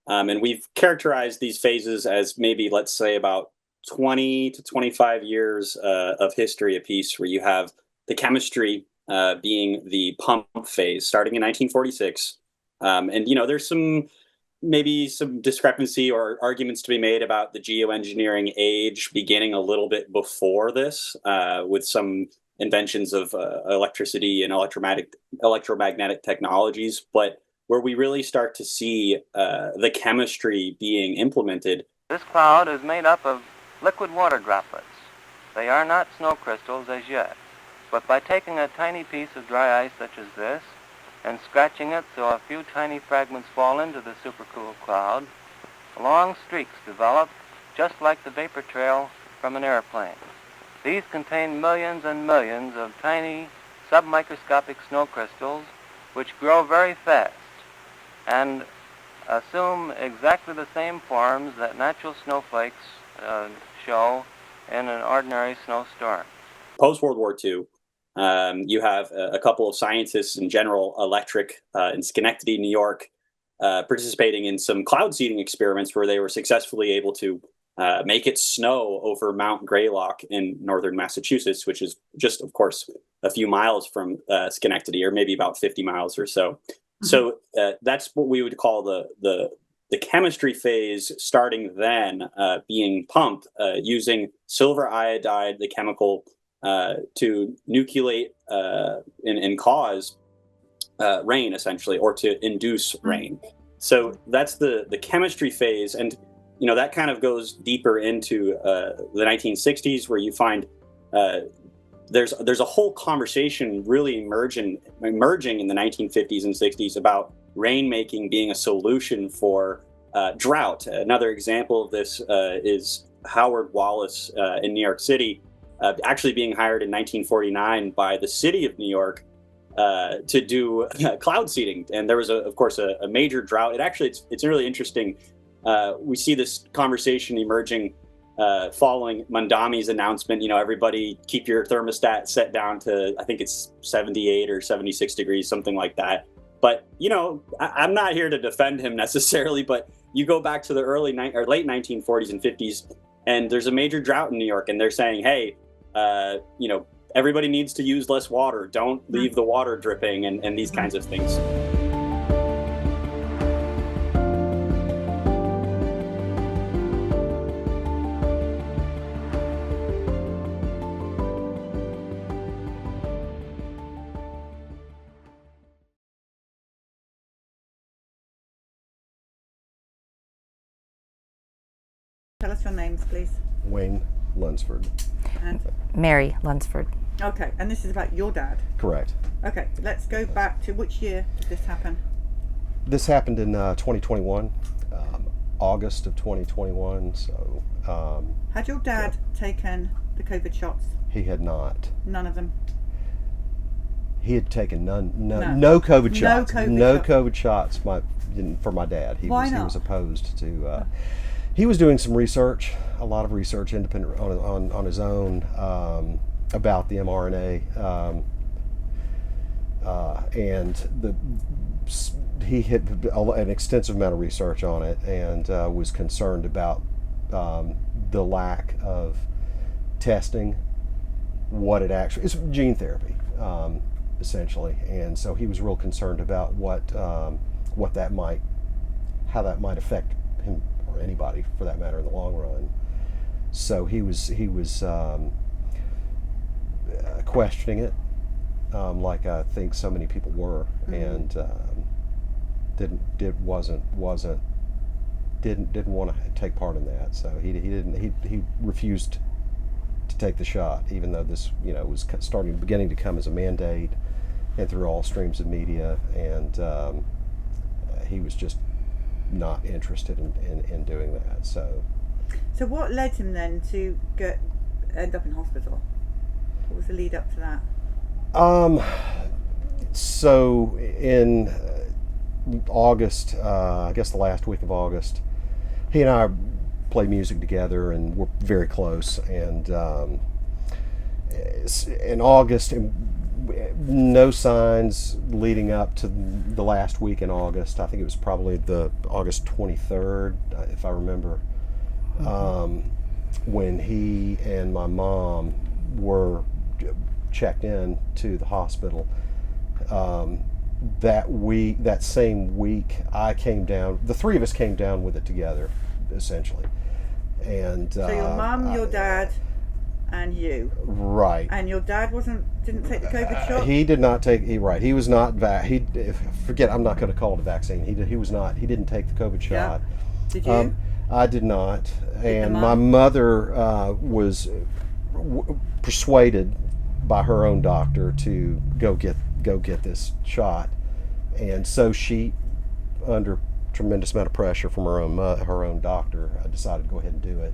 And we've characterized these phases as maybe, let's say, about 20 to 25 years of history apiece, where you have the chemistry being the pump phase starting in 1946. And, there's maybe some discrepancy or arguments to be made about the geoengineering age beginning a little bit before this, with some inventions of electricity and electromagnetic technologies. But where we really start to see the chemistry being implemented. This cloud is made up of liquid water droplets. They are not snow crystals as yet, but by taking a tiny piece of dry ice such as this and scratching it so a few tiny fragments fall into the supercooled cloud, long streaks develop just like the vapor trail from an airplane. These contain millions and millions of tiny submicroscopic snow crystals which grow very fast and assume exactly the same forms that natural snowflakes show in an ordinary snowstorm. Post-World War II, you have a couple of scientists in General Electric in Schenectady, New York, participating in some cloud seeding experiments where they were successfully able to make it snow over Mount Greylock in northern Massachusetts, which is just, of course, a few miles from Schenectady, or maybe about 50 miles or so. Mm-hmm. So that's what we would call the chemistry phase, starting then, being pumped using silver iodide, the chemical, to nucleate and cause rain, essentially, or to induce rain. So that's the chemistry phase. And that kind of goes deeper into the 1960s, where you find there's a whole conversation really emerging in the 1950s and 60s about rainmaking being a solution for drought. Another example of this is Howard Wallace in New York City, actually being hired in 1949 by the city of New York to do cloud seeding. And there was, of course, a major drought. It's really interesting. We see this conversation emerging following Mandami's announcement. Everybody keep your thermostat set down to, I think it's 78 or 76 degrees, something like that. But, I'm not here to defend him necessarily, but you go back to the late 1940s and 50s, and there's a major drought in New York, and they're saying, hey, everybody needs to use less water. Don't leave the water dripping, and these kinds of things. Tell us your names, please. Wayne Lunsford. And Mary Lunsford. okay, and this is about your dad. Correct. Okay, let's go back to which year did this happen? This happened in 2021, August of 2021. So, had your dad taken the COVID shots? He had not. None of them. He had taken no COVID shots. No COVID shots. For my dad. He Why not? He was opposed to. He was doing some research, a lot of research, independent on his own, about the mRNA, and he had an extensive amount of research on it, and was concerned about the lack of testing what it actually is. Gene therapy, essentially, and so he was real concerned about how that might affect him, or anybody for that matter, in the long run. So he was questioning it, like I think so many people were, and didn't want to take part in that. So he refused to take the shot, even though this, was beginning to come as a mandate and through all streams of media, and he was just not interested in doing that. So what led him then to end up in hospital? What was the lead up to that? So in August, I guess the last week of August, he and I play music together, and we're very close. And in August, no signs leading up to the last week in August. I think it was probably the August 23rd, if I remember, when he and my mom were checked in to the hospital. That same week, I came down. The three of us came down with it together, essentially. And so your mum, your dad, and you. Right. And your dad didn't take the COVID shot? He did not take. He was not. Forget. I'm not going to call it a vaccine. He was not. He didn't take the COVID shot. Yeah. Did you? I did not. And my mother was persuaded by her own doctor to go get this shot, and so she, under tremendous amount of pressure from her own doctor, decided to go ahead and do it.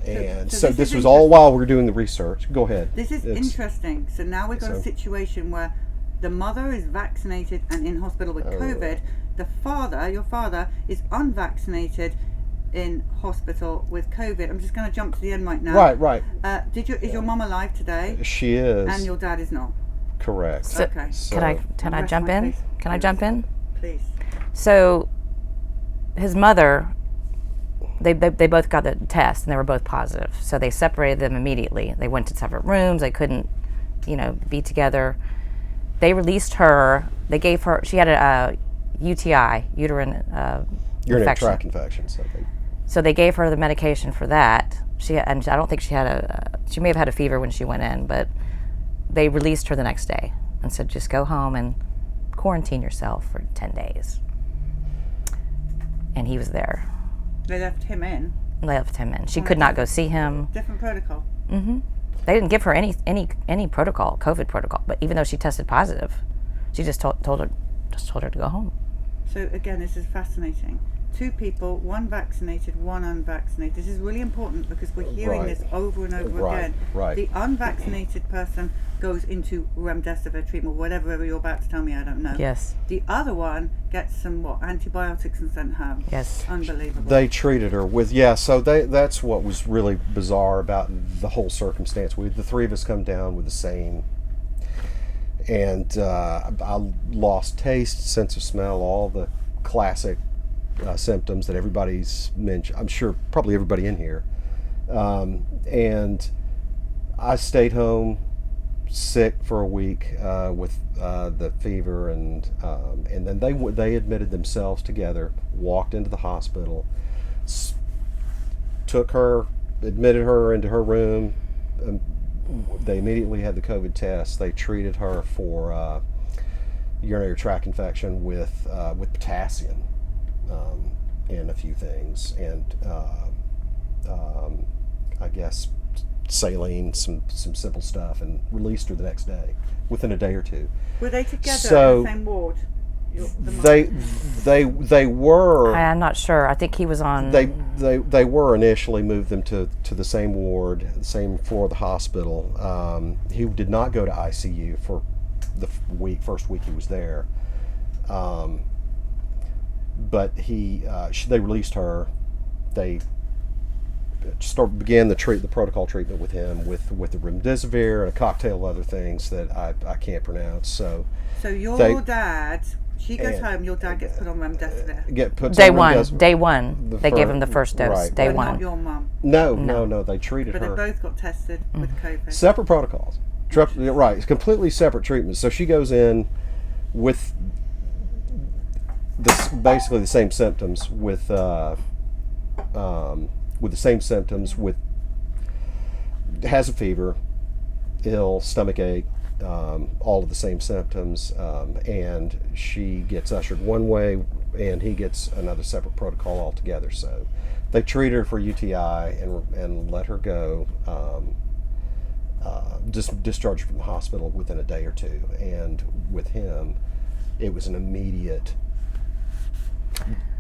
And so this was all while we were doing the research. Go ahead. This is interesting. So now we've got a situation where the mother is vaccinated and in hospital with COVID. The father, your father, is unvaccinated in hospital with COVID. I'm just going to jump to the end right now. Right. Is your mum alive today? She is. And your dad is not. Correct. So, okay. So, can I jump in? Can I jump in? Please. So, his mother, they both got the test and they were both positive. So they separated them immediately. They went to separate rooms. They couldn't, be together. They released her. They gave her. She had a UTI, uterine urinary infection. tract infection. So they gave her the medication for that. And I don't think she had she may have had a fever when she went in, but they released her the next day and said, just go home and quarantine yourself for 10 days. And he was there. They left him in? They left him in. She could not go see him. Different protocol? Mm-hmm. They didn't give her any protocol, COVID protocol, but even though she tested positive, she just told her to go home. So again, this is fascinating. Two people, one vaccinated, one unvaccinated. This is really important because we're hearing this over and over again. Right. The unvaccinated person goes into remdesivir treatment, whatever you're about to tell me, I don't know. Yes. The other one gets some antibiotics and sent home. Yes. Unbelievable. They treated her with so that's what was really bizarre about the whole circumstance. The three of us come down with the same, and I lost taste, sense of smell, all the classic symptoms that everybody's mentioned. I'm sure probably everybody in here. And I stayed home sick for a week with the fever, and then they admitted themselves together, walked into the hospital, admitted her into her room. They immediately had the COVID test. They treated her for urinary tract infection with potassium and a few things, and I guess saline, some simple stuff, and released her the next day, within a day or two. Were they together in the same ward? They were. I'm not sure. I think he was on. They were initially moved them to the same ward, the same floor of the hospital. He did not go to ICU for the first week he was there. But they released her. They began the protocol treatment with him with the remdesivir and a cocktail of other things that I can't pronounce. So your dad, she goes home. Your dad gets put on remdesivir. Day one. They gave him the first dose. Right, day but one. Not your mum. No. They treated her. But they both got tested with COVID. Separate protocols. Right. It's completely separate treatments. So she goes in with basically the same symptoms with the same symptoms, has a fever, ill, stomach ache, all of the same symptoms, and she gets ushered one way and he gets another separate protocol altogether. So They treated her for UTI and let her go. Just discharged from the hospital within a day or two. And with him, it was an immediate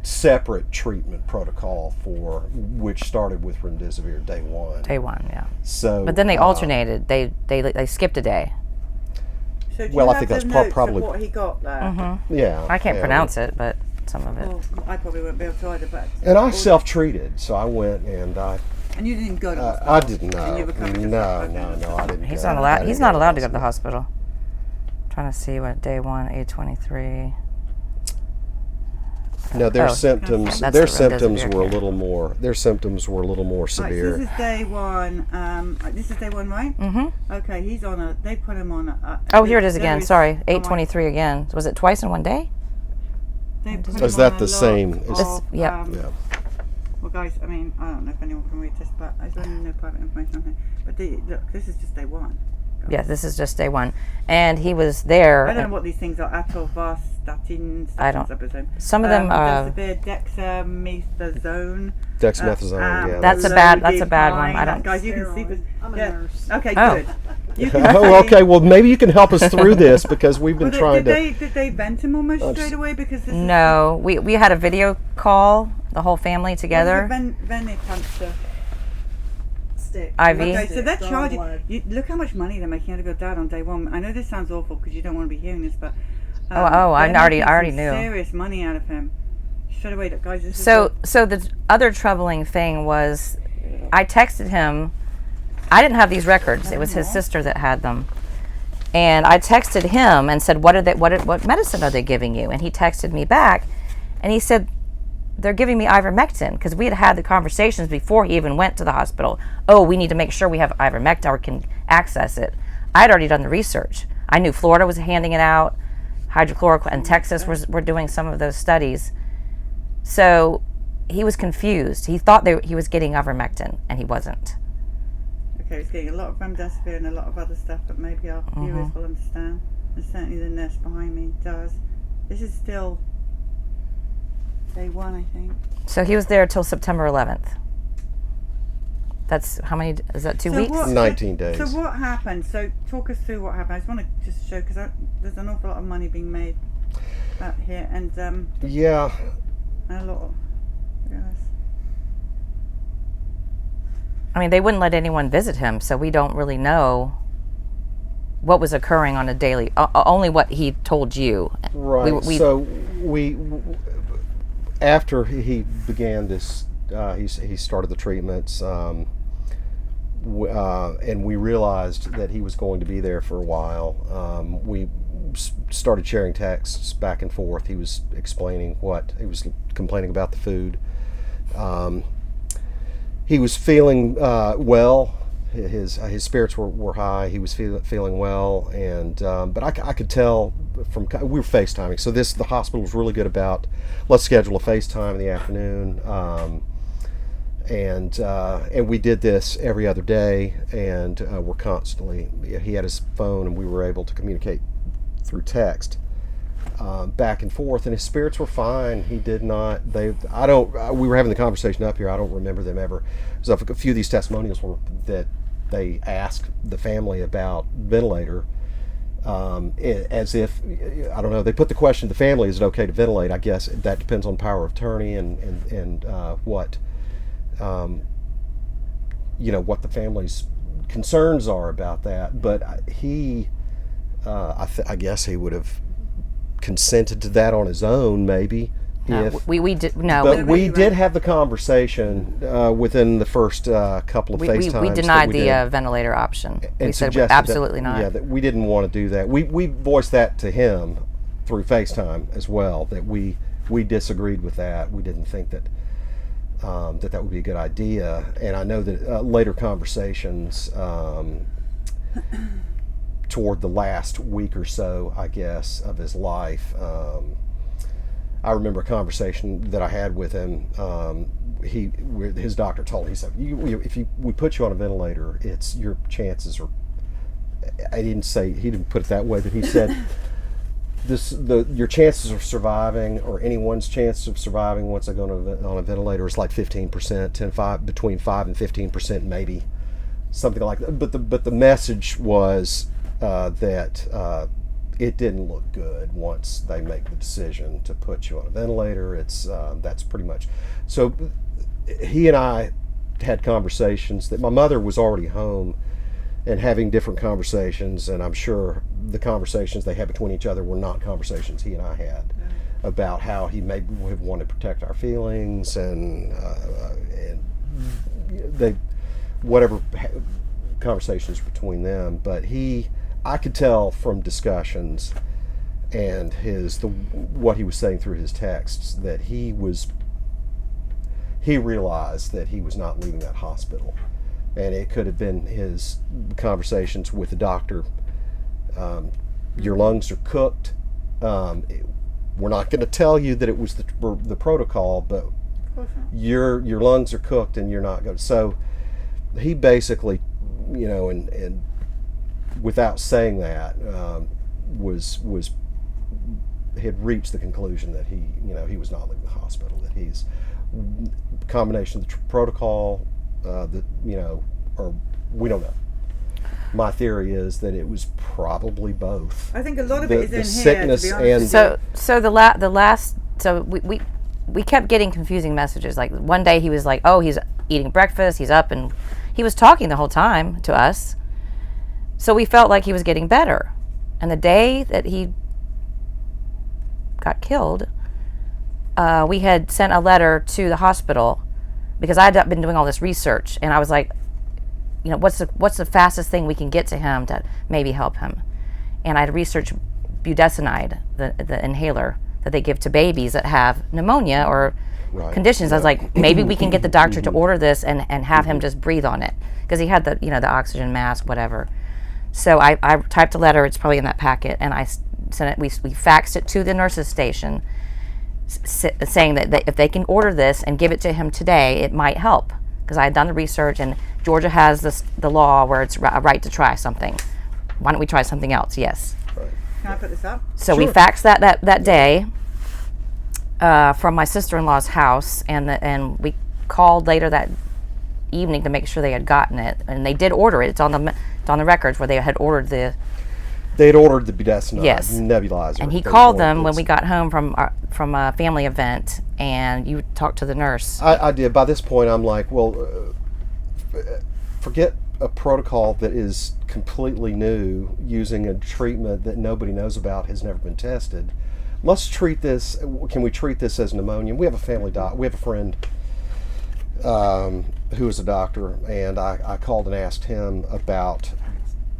separate treatment protocol for which started with remdesivir day one. Day one, yeah. So, but then they alternated. They skipped a day. So do Well, you I have think the that's notes probably- of what he got there. Yeah, I can't yeah. pronounce it, but some of it. Well, I probably won't be able to either, but. And I self-treated, so I went and And you didn't even go to the I hospital? didn't know. And you recovered No, yourself? no, I didn't. He's go. not I allowed. didn't He's go not to allowed to go to the hospital. Trying to see what day one, 8/23. No, their Oh, symptoms. that's Their the symptoms remdesivir were a care. little more. Their symptoms were a little more Right, so severe. this is day one. This is day one, right? Mm-hmm. Okay, he's on a. They put him on a. Oh, here it is again. there Sorry, oh my- 8/23 again. Was it twice in one day? They put Is him that on the a same? log Is- of, Yep. Yeah. Well, guys, I mean, I don't know if anyone can read this, but there's really no private information on here. But look, this is just day one. Yeah, this is just day one, and he was there. I don't know what these things are. Atorvastatin. I don't- I presume. Some of them. Remdesivir, dexamethasone. Dexamethasone. Yeah. That's a bad one. I don't- Guys, you can see this. I'm a Yeah. nurse. Okay, Oh. good. You can Oh, see- okay. Well, maybe you can help us through this because we've been Well, trying to. did they vent him almost straight away? Because this No, we had a video call, the whole family is together. venipuncture. Stick. IV. Okay, so they're Draw charging. blood. Look how much money they're making out of your dad on day one. I know this sounds awful because you don't want to be hearing this, but I they're already making some knew. serious money out of him. Straight away, look, guys. This is So the other troubling thing was, I texted him. I didn't have these records. It was his sister that had them, and I texted him and said, "What medicine are they giving you?" And he texted me back, and he said, "They're giving me ivermectin," because we had had the conversations before he even went to the hospital. Oh, we need to make sure we have ivermectin or can access it. I had already done the research. I knew Florida was handing it out, hydrochloroquine, and Texas were doing some of those studies. So he was confused. He thought he was getting ivermectin, and he wasn't. okay. He's getting a lot of remdesivir and a lot of other stuff, but maybe our viewers will understand. And certainly the nurse behind me does. This is still day one, I think. So he was there till September 11th. That's how many? Is that 2 weeks? 19 days. So what happened? So talk us through what happened. I just want to just show because there's an awful lot of money being made out here, and Yeah. a lot. Look at this. I mean, they wouldn't let anyone visit him, so we don't really know what was occurring on a daily. Only what he told you. Right. We- So we after he began this, he started the treatments, and we realized that he was going to be there for a while. We started sharing texts back and forth. He was explaining what he was complaining about the food. He was feeling well. His spirits were high. He was feeling well, and but I could tell from we were FaceTiming. So the hospital was really good about let's schedule a FaceTime in the afternoon, and we did this every other day, and we're constantly. He had his phone, and we were able to communicate through text. Back and forth, and his spirits were fine. He did not. We were having the conversation up here. I don't remember them ever. So a few of these testimonials were that they asked the family about ventilator, as if I don't know. They put the question to the family: is it okay to ventilate? I guess that depends on power of attorney and what what the family's concerns are about that. But I guess he would have consented to that on his own, maybe. No, we did no. But we did have the conversation within the first couple of FaceTimes. We denied the ventilator option. We said suggested absolutely that, not. Yeah, that we didn't want to do that. We voiced that to him through FaceTime as well. That we disagreed with that. We didn't think that that would be a good idea. And I know that later conversations. Toward the last week or so, I guess, of his life, I remember a conversation that I had with him. His doctor told him, he said, "If we put you on a ventilator, your chances are." He didn't put it that way, but he said, your chances of surviving, or anyone's chance of surviving once they go on a ventilator, is like 15%, between 5 and 15%, maybe something like that. But the message was that it didn't look good once they make the decision to put you on a ventilator. That's pretty much. So he and I had conversations that my mother was already home and having different conversations, and I'm sure the conversations they had between each other were not conversations he and I had about how he may have wanted to protect our feelings and they whatever conversations between them. But I could tell from discussions and what he was saying through his texts that he realized that he was not leaving that hospital. And it could have been his conversations with the doctor. Your lungs are cooked. We're not going to tell you that it was the protocol, but your lungs are cooked and you're not going to. So he basically, and without saying that, had reached the conclusion that he was not leaving the hospital. That he's combination of the protocol. Or we don't know. My theory is that it was probably both. I think a lot of it is in sickness here, to be honest. So we kept getting confusing messages. Like one day he was like, "Oh, he's eating breakfast. He's up," and he was talking the whole time to us. So we felt like he was getting better. And the day that he got killed, we had sent a letter to the hospital. Because I had been doing all this research, and I was like, what's the fastest thing we can get to him to maybe help him? And I had researched budesonide, the inhaler that they give to babies that have pneumonia or conditions. Yeah. I was like, maybe we can get the doctor to order this and have him just breathe on it, because he had the oxygen mask, whatever. So I typed a letter. It's probably in that packet, and I sent it. We faxed it to the nurses station, saying that if they can order this and give it to him today, it might help, because I had done the research, and Georgia has the law where it's a right to try something. Why don't we try something else? Yes. Right. Can I put this up? So sure. We faxed that day from my sister-in-law's house, and we called later that evening to make sure they had gotten it, and they did order it. It's on the records where they had ordered the. They had ordered the budesonide nebulizer. And he called them when we got home from a family event, and you talked to the nurse. I did. By this point, I'm like, well, forget a protocol that is completely new, using a treatment that nobody knows about, has never been tested. Let's treat this. Can we treat this as pneumonia? We have we have a friend who is a doctor, and I called and asked him about.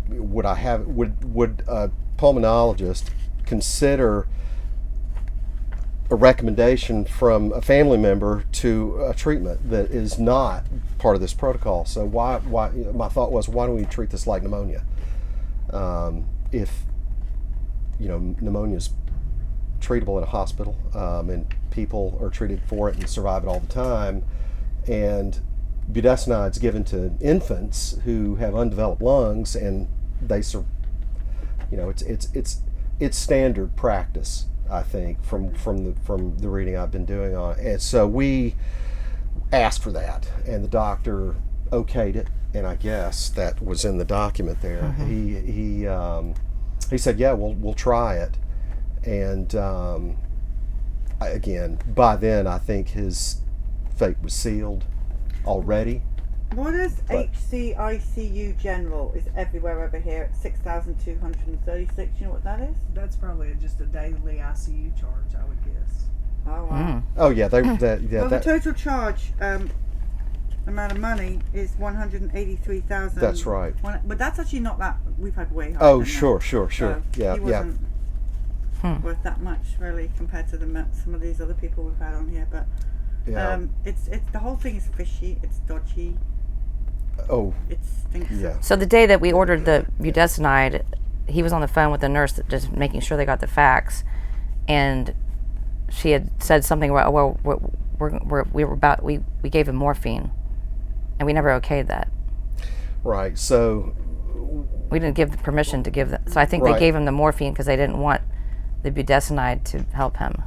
Would a pulmonologist consider a recommendation from a family member to a treatment that is not part of this protocol? So why my thought was, why don't we treat this like pneumonia? If pneumonia is treatable in a hospital, and people are treated for it and survive it all the time, and budesonide's given to infants who have undeveloped lungs, and it's standard practice, I think, from the reading I've been doing on it. And so we asked for that, and the doctor okayed it, and I guess that was in the document there. Mm-hmm. He said, yeah, we'll try it, and again, by then I think his fate was sealed already. What is HCICU General is everywhere over here at 6,236? You know what that is? That's probably just a daily ICU charge, I would guess. Oh, wow. Oh, yeah. The total charge amount of money is 183,000. That's right. But that's actually not that. We've had way higher. Oh, sure. So yeah, he wasn't worth that much, really, compared to some of these other people we've had on here. But it's the whole thing is fishy. It's dodgy. Oh, it stinks. Yeah. So the day that we ordered the budesonide, he was on the phone with the nurse, just making sure they got the fax, and she had said something about, well, we gave him morphine, and we never okayed that. Right. So we didn't give permission to give that. So I think they gave him the morphine because they didn't want the budesonide to help him.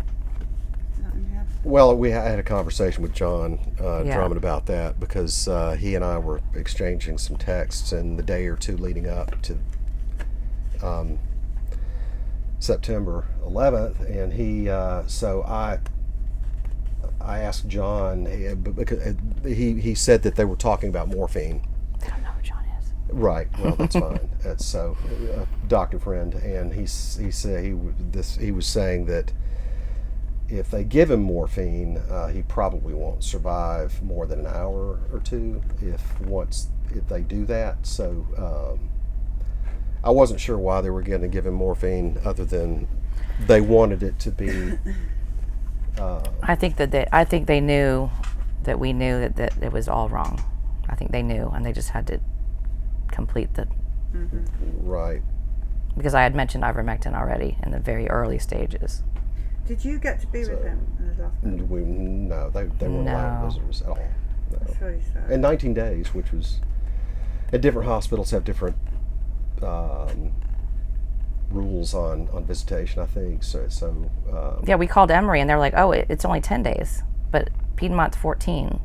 Well, we had a conversation with John Drummond about that because he and I were exchanging some texts in the day or two leading up to September 11th, and I asked John because he said that they were talking about morphine. I don't know who John is. Right. Well, that's fine. That's so doctor friend, and he said he was saying that if they give him morphine, he probably won't survive more than an hour or two if they do that. So I wasn't sure why they were going to give him morphine, other than they wanted it to be. I think they knew that we knew that it was all wrong. I think they knew, and they just had to complete the. Right. Because I had mentioned ivermectin already in the very early stages. Did you get to be with them in his last month? No, they weren't allowed visitors at all. No. That's really sad. And 19 days, which was, at different hospitals have different rules on visitation, I think. So yeah, we called Emory, and they're like, "Oh, it's only 10 days," but Piedmont's 14.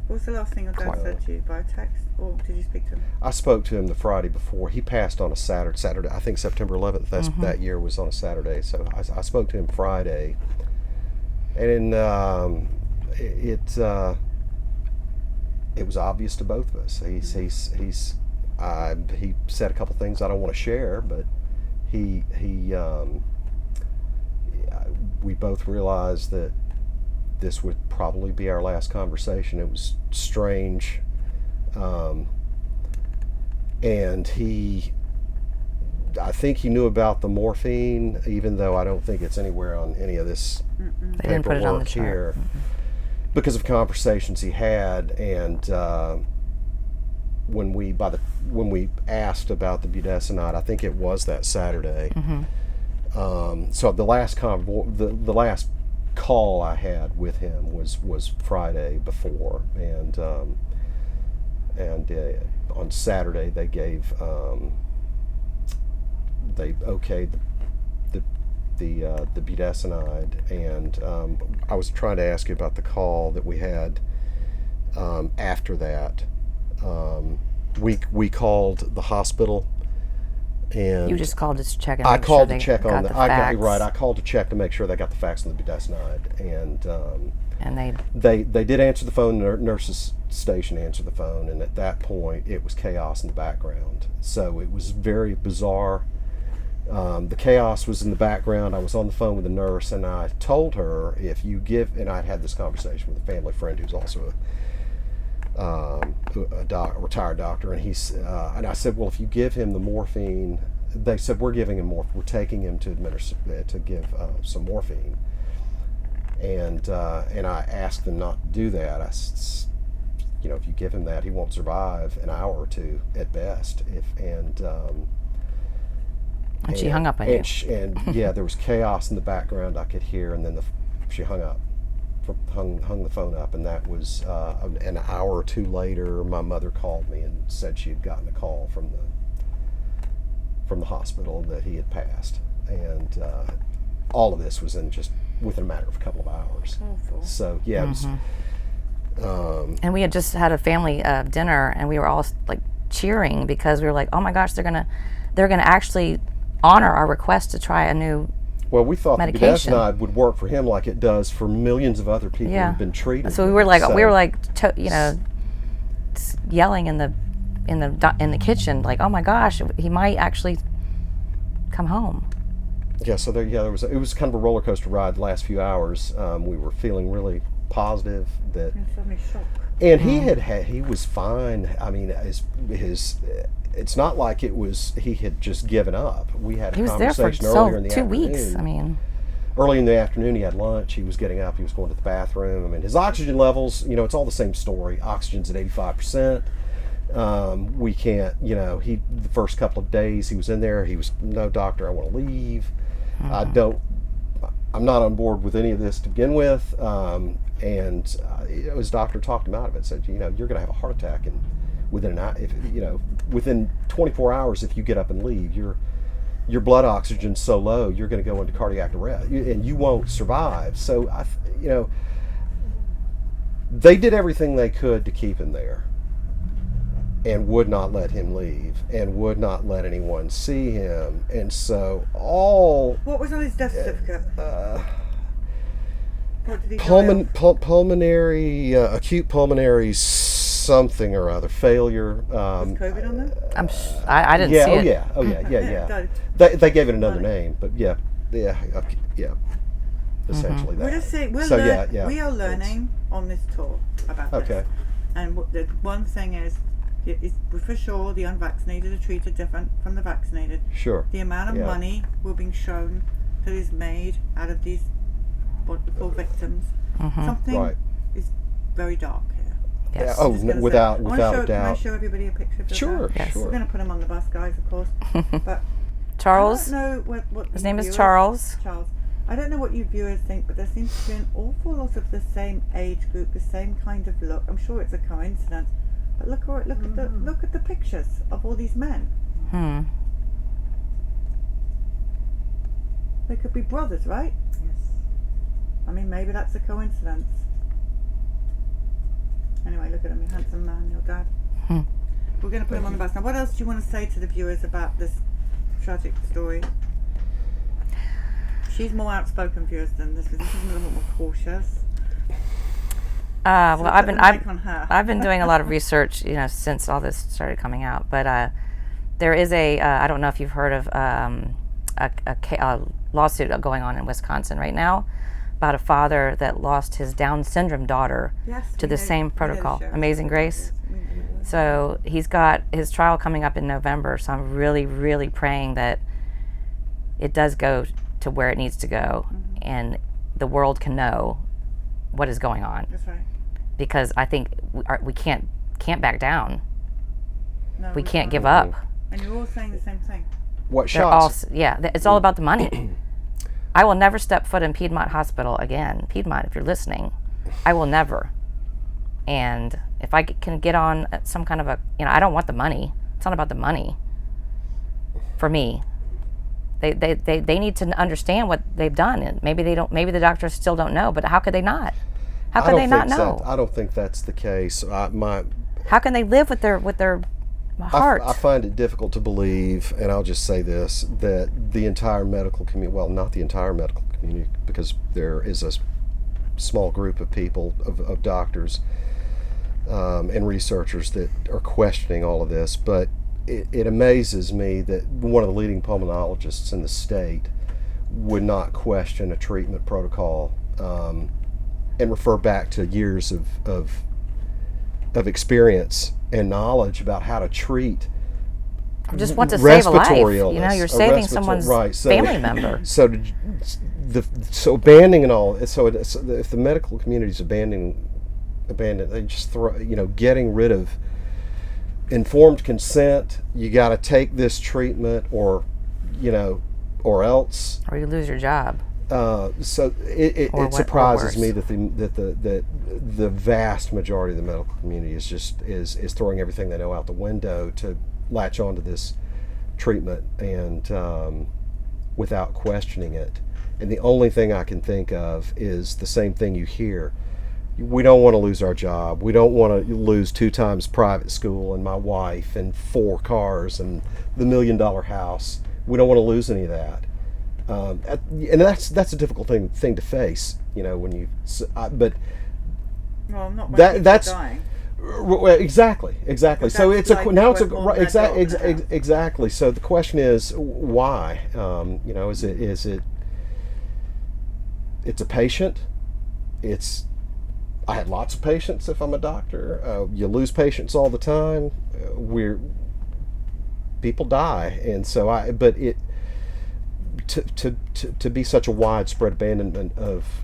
What was the last thing your dad said to you, by text, or did you speak to him? I spoke to him the Friday before. He passed on a Saturday. I think September 11th. That year was on a Saturday. So I spoke to him Friday, and it was obvious to both of us. He said a couple things I don't want to share, but we both realized that this would probably be our last conversation. It was strange, and I think he knew about the morphine, even though I don't think it's anywhere on any of this They didn't put it on the chart. here, because of conversations he had. And when we asked about the budesonide, I think it was that Saturday. So the last the last call I had with him was Friday before, and on Saturday they gave they okayed the budesonide, and I was trying to ask you about the call that we had after that. We called the hospital. And you just called to check. I called to check on the facts. I called to check to make sure they got the facts on the budesonide, and they did answer the phone. Nurse's station answered the phone, and at that point, it was chaos in the background. So it was very bizarre. The chaos was in the background. I was on the phone with the nurse, and I told her, if you give, and I'd had this conversation with a family friend who's also a retired doctor, and and I said, well, if you give him the morphine, they said, we're giving him morphine. We're taking him to administer to give some morphine, and I asked them not to do that. If you give him that, he won't survive an hour or two at best. And she hung up on you. And yeah, there was chaos in the background I could hear, and then she hung up. Hung the phone up, and that was an hour or two later. My mother called me and said she had gotten a call from the hospital that he had passed, and all of this was within a matter of a couple of hours. Awful. So yeah, it was, and we had just had a family dinner, and we were all like cheering because we were like, oh my gosh, they're gonna actually honor our request to try a new. Well, we thought medication. The budesonide would work for him like it does for millions of other people who've been treated. So we were like, yelling in the kitchen, like, oh my gosh, he might actually come home. Yeah. So it was kind of a roller coaster ride the last few hours. We were feeling really positive that. And he was fine. I mean, it's not like he had just given up. We had a conversation earlier in the afternoon. 2 weeks. I mean, early in the afternoon, he had lunch. He was getting up. He was going to the bathroom. I mean, his oxygen levels, it's all the same story. Oxygen's at 85%. We can't, the first couple of days he was in there, he was, no, doctor, I want to leave. I'm not on board with any of this to begin with. And his doctor talked him out of it, said, you're going to have a heart attack within 24 hours if you get up and leave. your blood oxygen's so low, you're going to go into cardiac arrest, and you won't survive. So, they did everything they could to keep him there, and would not let him leave, and would not let anyone see him. And so What was on his death certificate? What did he die of? pulmonary, acute pulmonary something or other failure. Was COVID on there? I didn't see it. Yeah. They gave it another name, but yeah. Essentially that. We are learning on this tour about this. Okay. And the one thing is for sure the unvaccinated are treated different from the vaccinated. Sure. The amount of money we're being shown that is made out of these what we call victims. Something is very dark here. Yes. Yeah, without a doubt. Can I show everybody a picture of the Sure, dad? sure. We're going to put him on the bus, guys, of course. But Charles. I don't know what His you name is viewers- Charles. Charles. I don't know what you viewers think, but there seems to be an awful lot of the same age group, the same kind of look. I'm sure it's a coincidence, but look at the pictures of all these men. They could be brothers, right? Yes. I mean, maybe that's a coincidence. Anyway, look at him, you handsome man, your dad. We're going to put him on the bus. Now, what else do you want to say to the viewers about this tragic story? She's more outspoken, viewers, than this. This is a little bit more cautious. Well, So I've put been the mic on her. I've been doing a lot of research, since all this started coming out. But there is I don't know if you've heard of a lawsuit going on in Wisconsin right now about a father that lost his Down syndrome daughter to the same protocol, Amazing Grace. So he's got his trial coming up in November. So I'm really, really praying that it does go to where it needs to go, and the world can know what is going on. That's right. Because I think we can't back down. No, We can't give can't. up. And you're all saying the same thing. What They're all, shots? it's all about the money. I will never step foot in Piedmont Hospital again. Piedmont, if you're listening, I will never. And if I can get on some kind of I don't want the money. It's not about the money. For me, they need to understand what they've done, and maybe they don't. Maybe the doctors still don't know. But how could they not? How could they not know? I don't think that's the case. How can they live with their heart? I find it difficult to believe, and I'll just say this, that the entire medical community, well, not the entire medical community, because there is a small group of people, of doctors and researchers that are questioning all of this, but it amazes me that one of the leading pulmonologists in the state would not question a treatment protocol and refer back to years of experience and knowledge about how to treat just want to save a life. Illness, You're saving someone's family member. So abandoning and all. So if the medical community is abandoned, they just throw. Getting rid of informed consent. You got to take this treatment, or else. Or you lose your job. So it surprises me that the vast majority of the medical community is throwing everything they know out the window to latch onto this treatment and without questioning it. And the only thing I can think of is the same thing you hear. We don't want to lose our job. We don't want to lose 2 times private school and my wife and 4 cars and the $1 million house. We don't want to lose any of that. And that's a difficult thing to face, when you. But well, not when that's dying. Exactly. So it's exactly. So the question is why? Is it? It's a patient. I had lots of patients. If I'm a doctor, you lose patients all the time. People die, and so to be such a widespread abandonment of